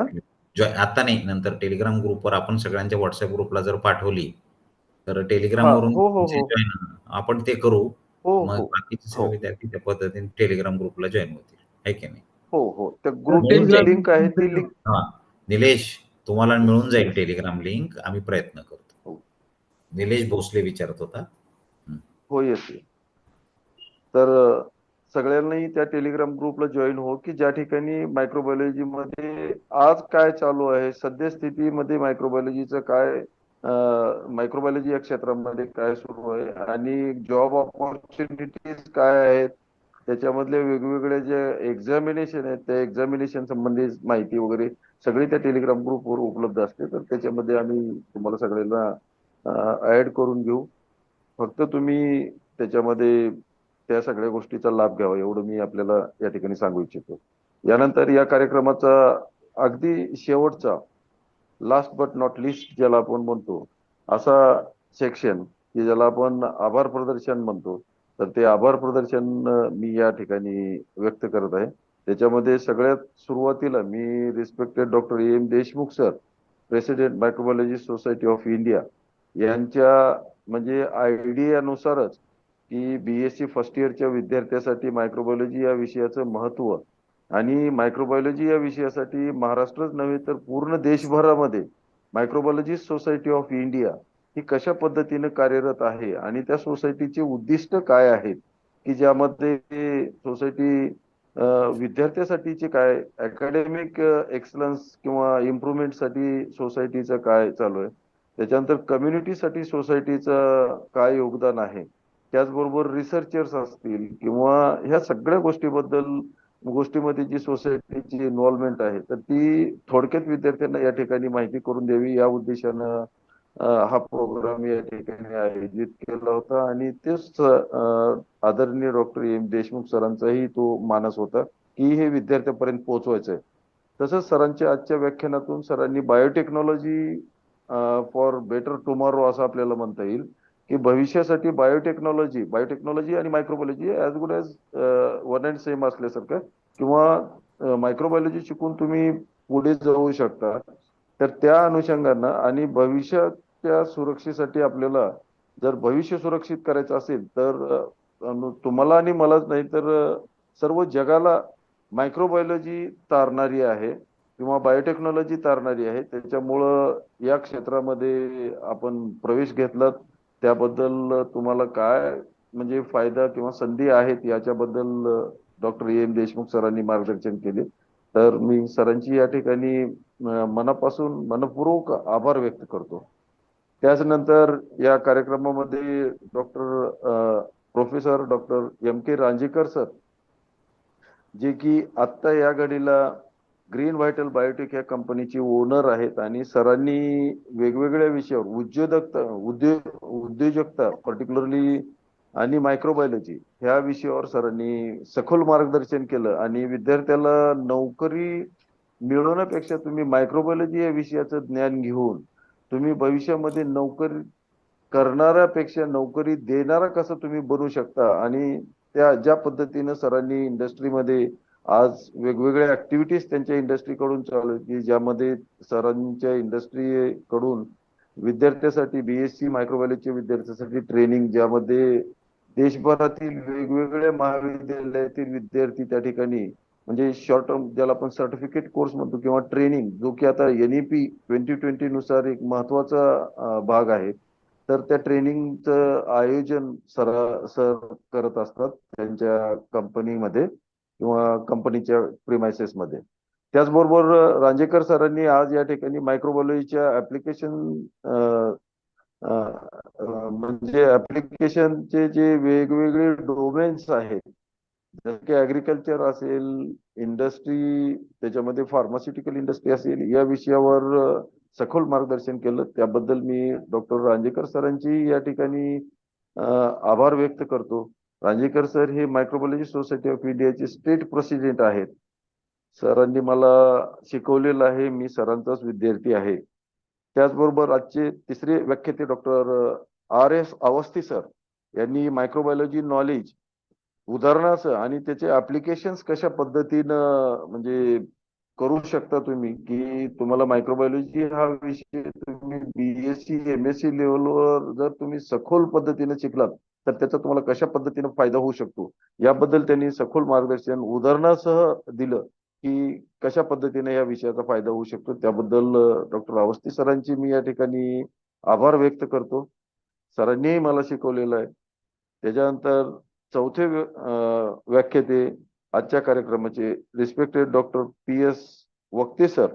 आता नाही, नंतर टेलिग्राम ग्रुपवर आपण सगळ्यांच्या व्हॉट्सअप ग्रुपला जर पाठवली तर टेलिग्राम वरून आपण ते करू. मग बाकीचे सगळे विद्यार्थी त्या पद्धतीने टेलिग्राम ग्रुपला जॉईन होतील, आहे की नाही? हो, त्या ग्रुपची लिंक आहे ती लिंक. निलेश, तुम्हाला मिळून जाईल टेलिग्राम लिंक. आम्ही प्रयत्न करतो. निलेश भोसले विचारत होता. हो, येते. तर सगळ्यांनाही त्या टेलिग्राम ग्रुपला जॉईन हो की ज्या ठिकाणी मायक्रोबायोलॉजी मध्ये आज काय चालू आहे, सद्यस्थितीमध्ये मायक्रोबायोलॉजीचं काय, मायक्रोबायोलॉजी या क्षेत्रामध्ये काय सुरू आहे आणि जॉब ऑपॉर्च्युनिटीज काय आहेत, त्याच्यामधले वेगवेगळे जे एक्झामिनेशन आहेत त्या एक्झामिनेशन संबंधित माहिती वगैरे सगळी त्या टेलिग्राम ग्रुपवर उपलब्ध असते. तर त्याच्यामध्ये आम्ही तुम्हाला सगळ्यांना ऍड करून घेऊ. फक्त तुम्ही त्याच्यामध्ये त्या सगळ्या गोष्टीचा लाभ घ्यावा एवढं मी आपल्याला या ठिकाणी सांगू इच्छितो. यानंतर या कार्यक्रमाचा अगदी शेवटचा लास्ट बट नॉट लिस्ट ज्याला आपण म्हणतो असा सेक्शन की ज्याला आपण आभार प्रदर्शन म्हणतो, तर ते आभार प्रदर्शन मी या ठिकाणी व्यक्त करत आहे. त्याच्यामध्ये सगळ्यात सुरुवातीला मी respected doctor M Deshmukh sir, president microbiology society of India यांच्या म्हणजे आयडियानुसारच की BSc फर्स्ट इयरच्या विद्यार्थ्यासाठी मायक्रोबायोलॉजी या विषयाचं महत्व आणि मायक्रोबायोलॉजी या विषयासाठी महाराष्ट्रच नव्हे तर पूर्ण देशभरामध्ये मायक्रोबायोलॉजी सोसायटी ऑफ इंडिया ही कशा पद्धतीने कार्यरत आहे आणि त्या सोसायटीचे उद्दिष्ट काय आहेत की ज्यामध्ये सोसायटी विद्यार्थ्यासाठीचे काय अकॅडमिक एक्सलन्स किंवा इम्प्रुव्हमेंटसाठी सोसायटीचं काय चालू आहे, त्याच्यानंतर कम्युनिटीसाठी सोसायटीचं काय योगदान आहे, त्याचबरोबर रिसर्चर्स असतील किंवा ह्या सगळ्या गोष्टीमध्ये जी सोसायटीची इन्व्हॉल्वमेंट आहे तर ती थोडक्यात विद्यार्थ्यांना या ठिकाणी माहिती करून द्यावी या उद्देशानं हा प्रोग्राम या ठिकाणी आयोजित केला होता आणि तेच आदरणीय डॉक्टर एम देशमुख सरांचाही तो मानस होता की हे विद्यार्थ्यांपर्यंत पोहोचवायचं आहे. तसंच सरांच्या आजच्या व्याख्यानातून सरांनी बायोटेक्नॉलॉजी फॉर बेटर टुमॉरो असं आपल्याला म्हणता येईल की भविष्यासाठी बायोटेक्नॉलॉजी आणि microbiology as good as one and same असल्यासारखं किंवा मायक्रोबायोलॉजी शिकून तुम्ही पुढे जाऊ शकता. तर त्या अनुषंगानं आणि भविष्याच्या सुरक्षेसाठी आपल्याला जर भविष्य सुरक्षित करायचं असेल तर तुम्हाला आणि मलाच नाही तर सर्व जगाला मायक्रोबायोलॉजी तारणारी आहे किंवा बायोटेक्नॉलॉजी तारणारी आहे. त्याच्यामुळं या क्षेत्रामध्ये आपण प्रवेश घेतलात त्याबद्दल तुम्हाला काय म्हणजे फायदा किंवा संधी आहेत याच्याबद्दल डॉक्टर एम देशमुख सरांनी मार्गदर्शन केले. तर मी सरांची या ठिकाणी मनापासून मनपूर्वक आभार व्यक्त करतो. त्याचनंतर या कार्यक्रमामध्ये professor doctor M.K. Ranjekar sir, जे की आत्ता या घडीला ग्रीन व्हायटल बायोटेक या कंपनीचे ओनर आहेत आणि सरांनी वेगवेगळ्या विषयावर उद्योजकता पर्टिक्युलरली आणि मायक्रोबायोलॉजी ह्या विषयावर सरांनी सखोल मार्गदर्शन केलं आणि विद्यार्थ्याला नोकरी मिळवण्यापेक्षा तुम्ही मायक्रोबायोलॉजी या विषयाचं ज्ञान घेऊन तुम्ही भविष्यामध्ये नोकरी करणाऱ्यापेक्षा नोकरी देणारा कसं तुम्ही बनू शकता आणि त्या ज्या पद्धतीनं सरांनी इंडस्ट्रीमध्ये आज वेगवेगळ्या ऍक्टिव्हिटीज त्यांच्या इंडस्ट्रीकडून चालू आहेत की ज्यामध्ये सरांच्या इंडस्ट्रीकडून विद्यार्थ्यासाठी BSc मायक्रोबायोलॉजी विद्यार्थ्यासाठी ट्रेनिंग, ज्यामध्ये देशभरातील वेगवेगळ्या महाविद्यालयातील विद्यार्थी त्या ठिकाणी म्हणजे शॉर्ट टर्म ज्याला आपण सर्टिफिकेट कोर्स म्हणतो किंवा ट्रेनिंग, जो की आता NEP 2020 नुसार एक महत्वाचा भाग आहे. तर त्या ट्रेनिंगचं आयोजन सर करत असतात त्यांच्या कंपनीमध्ये किंवा कंपनीच्या प्रिमायसेस मध्ये. त्याचबरोबर रांजेकर सरांनी आज या ठिकाणी मायक्रोबायोलॉजीच्या म्हणजे ऍप्लिकेशनचे जे वेगवेगळे डोमेन्स आहेत, जसं की ऍग्रिकल्चर असेल, इंडस्ट्री, त्याच्यामध्ये फार्मास्युटिकल इंडस्ट्री असेल, या विषयावर सखोल मार्गदर्शन केलं. त्याबद्दल मी डॉक्टर रांजेकर सरांची या ठिकाणी आभार व्यक्त करतो. रांजेकर सर हे मायक्रोबायोलॉजी सोसायटी ऑफ इंडियाचे स्टेट प्रेसिडेंट आहेत. सरांनी मला शिकवलेलं आहे, मी सरांचाच विद्यार्थी आहे. त्याचबरोबर आजचे तिसरे व्याख्याते डॉक्टर RS अवस्थी सर यांनी मायक्रोबायोलॉजी नॉलेज उदाहरणासह आणि त्याचे ऍप्लिकेशन्स कशा पद्धतीनं म्हणजे करू शकता तुम्ही, की तुम्हाला मायक्रोबायोलॉजी हा विषय तुम्ही BSc MSc लेवलवर जर तुम्ही सखोल पद्धतीने शिकलात तर त्याचा तुम्हाला कशा पद्धतीने फायदा होऊ शकतो, याबद्दल त्यांनी सखोल मार्गदर्शन उदाहरणासह दिलं की कशा पद्धतीने या विषयाचा फायदा होऊ शकतो. त्याबद्दल डॉक्टर अवस्थी सरांची मी या ठिकाणी आभार व्यक्त करतो. सरांनीही मला शिकवलेलं आहे. त्याच्यानंतर चौथे व्याख्याते आजच्या कार्यक्रमाचे रिस्पेक्टेड डॉक्टर PS वक्ते सर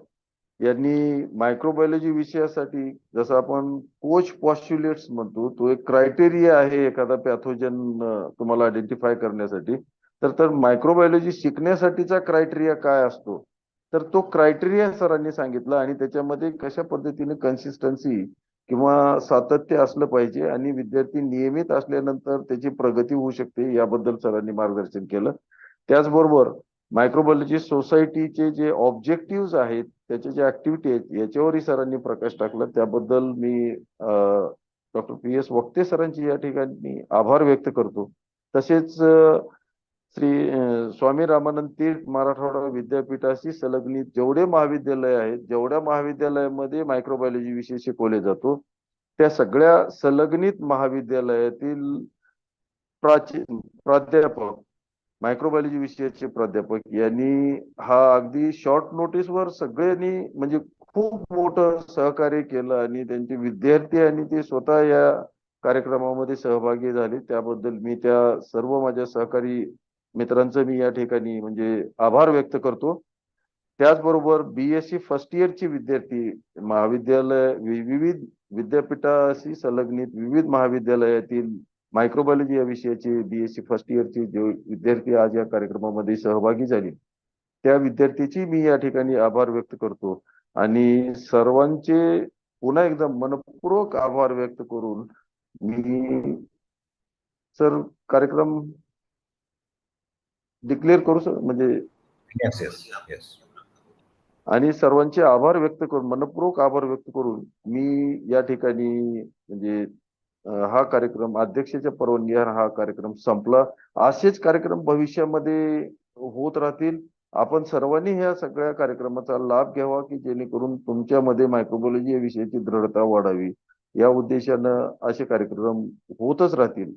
यांनी मायक्रोबायोलॉजी विषयासाठी, जसं आपण कोच पॉस्ट्युलेट्स म्हणतो, तो एक क्रायटेरिया आहे एखादा पॅथोजन तुम्हाला आयडेंटिफाय करण्यासाठी. तर मायक्रोबायोलॉजी शिकण्यासाठीचा क्रायटेरिया काय असतो, तर तो क्रायटेरिया सरांनी सांगितला आणि त्याच्यामध्ये कशा पद्धतीने कन्सिस्टन्सी किंवा सातत्य असलं पाहिजे आणि विद्यार्थी नियमित असल्यानंतर त्याची प्रगती होऊ शकते, याबद्दल सरांनी मार्गदर्शन केलं. त्याचबरोबर मायक्रोबायोलॉजी सोसायटीचे जे ऑब्जेक्टिव्ह आहेत, त्याचे जे ऍक्टिव्हिटी आहेत, याच्यावरही सरांनी प्रकाश टाकला. त्याबद्दल मी डॉक्टर PS वक्ते सरांची या ठिकाणी आभार व्यक्त करतो. तसेच श्री स्वामी रामानंद तीर्थ मराठवाडा विद्यापीठाशी संलग्नित जेवढे महाविद्यालय आहेत, जेवढ्या महाविद्यालयामध्ये मायक्रोबायोलॉजी विषय शिकवले जातो, त्या सगळ्या संलग्नित महाविद्यालयातील प्राध्यापक, मायक्रोबायोलॉजी विषयाचे प्राध्यापक यांनी हा अगदी शॉर्ट नोटीसवर सगळ्यांनी म्हणजे खूप मोठं सहकार्य केलं आणि त्यांचे विद्यार्थी आणि ते स्वतः या कार्यक्रमामध्ये सहभागी झाले. त्याबद्दल मी त्या सर्व माझ्या सहकारी मित्रांचं मी या ठिकाणी म्हणजे आभार व्यक्त करतो. त्याचबरोबर BSc फर्स्ट इयरचे विद्यार्थी महाविद्यालय विविध विद्यापीठाशी संलग्नित विविध महाविद्यालयातील मायक्रोबायोलॉजी या विषयाचे BSc फर्स्ट इयरचे जे विद्यार्थी आज या कार्यक्रमामध्ये सहभागी झाले, त्या विद्यार्थ्याची मी या ठिकाणी आभार व्यक्त करतो आणि सर्वांचे पुन्हा एकदा मनपूर्वक आभार व्यक्त करून मी सर कार्यक्रम डिक्लेअर करू सर, म्हणजे येस. आणि सर्वांचे आभार व्यक्त करून मनपूर्वक आभार व्यक्त करून मी या ठिकाणी म्हणजे हा कार्यक्रम अध्यक्षाच्या परवानगीवर हा कार्यक्रम संपला. असेच कार्यक्रम भविष्यामध्ये होत राहतील. आपण सर्वांनी ह्या सगळ्या कार्यक्रमाचा लाभ घ्यावा की जेणेकरून तुमच्यामध्ये मायक्रोबायोलॉजी या विषयाची दृढता वाढावी, या उद्देशानं असे कार्यक्रम होतच राहतील.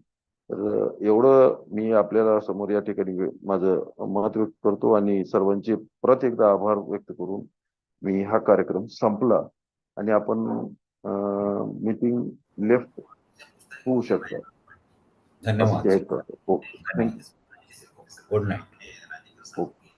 तर एवढं मी आपल्याला समोर या ठिकाणी माझं मत व्यक्त करतो आणि सर्वांचे परत एकदा आभार व्यक्त करून मी हा कार्यक्रम संपला आणि आपण मीटिंग लेफ्ट होऊ शकतो. धन्यवाद. Okay, thank you. Good night. Okay.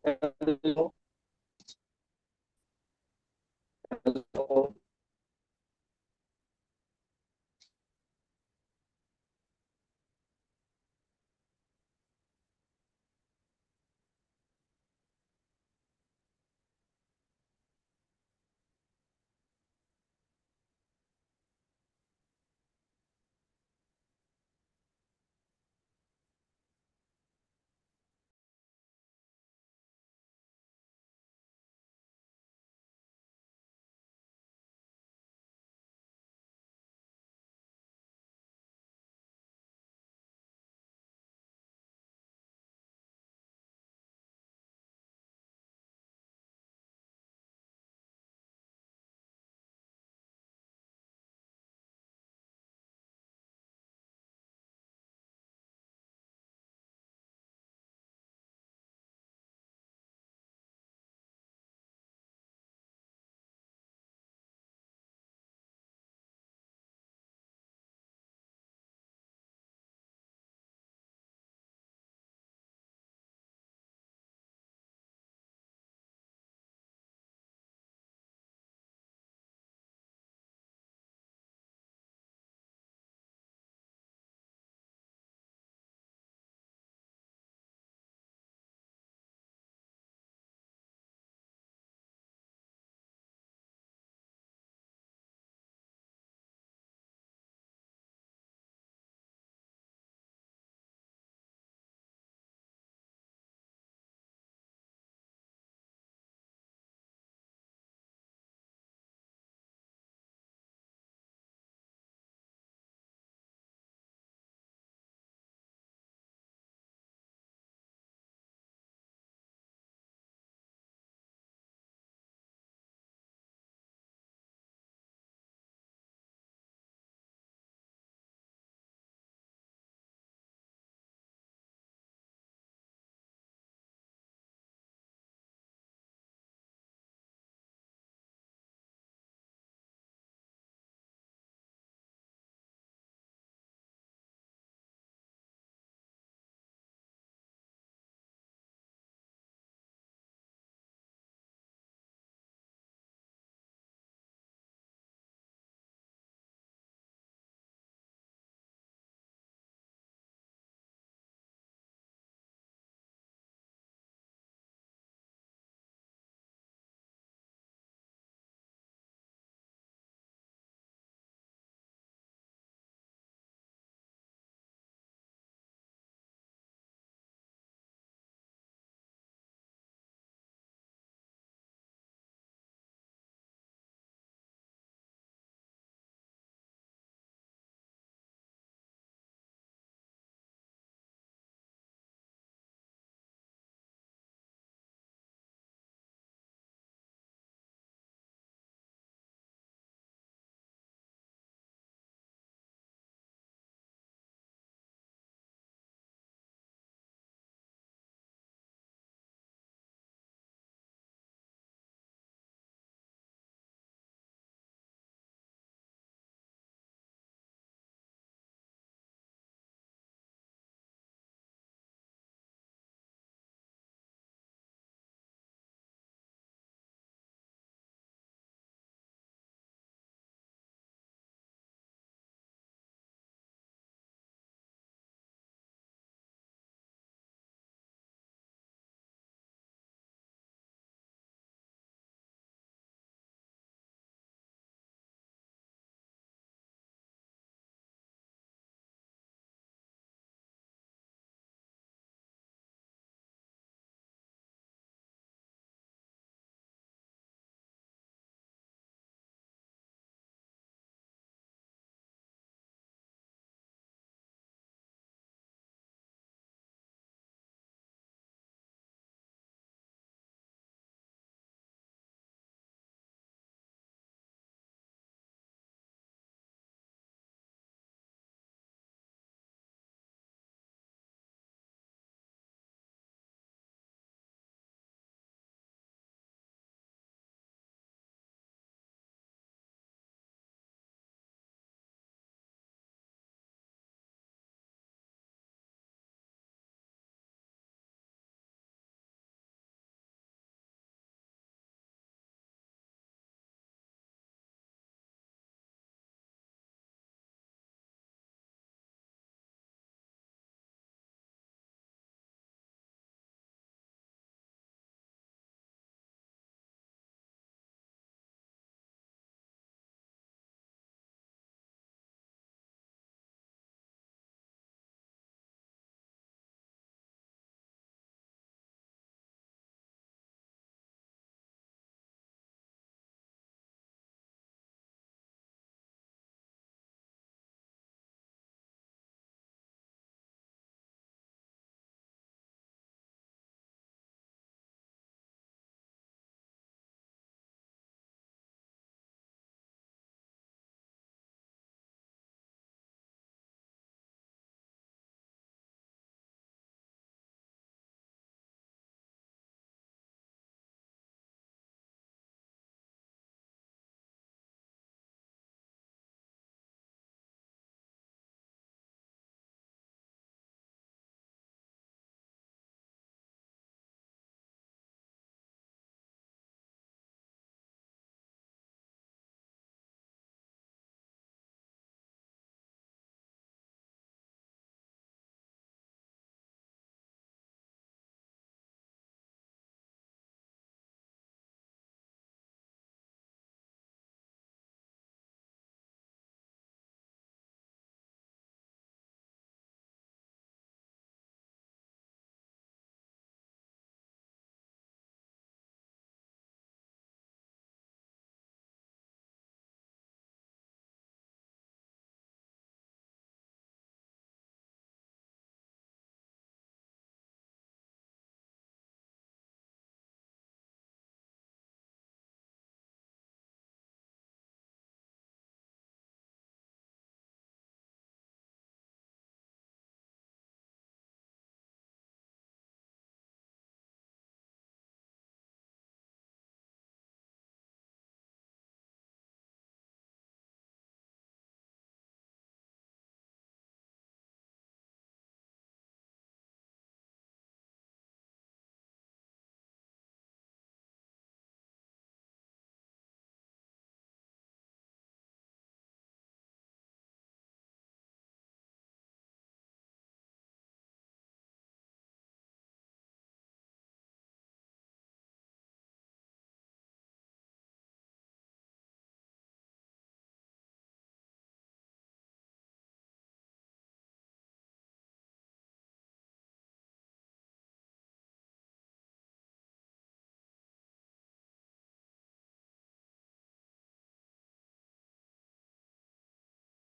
Hello. Hello.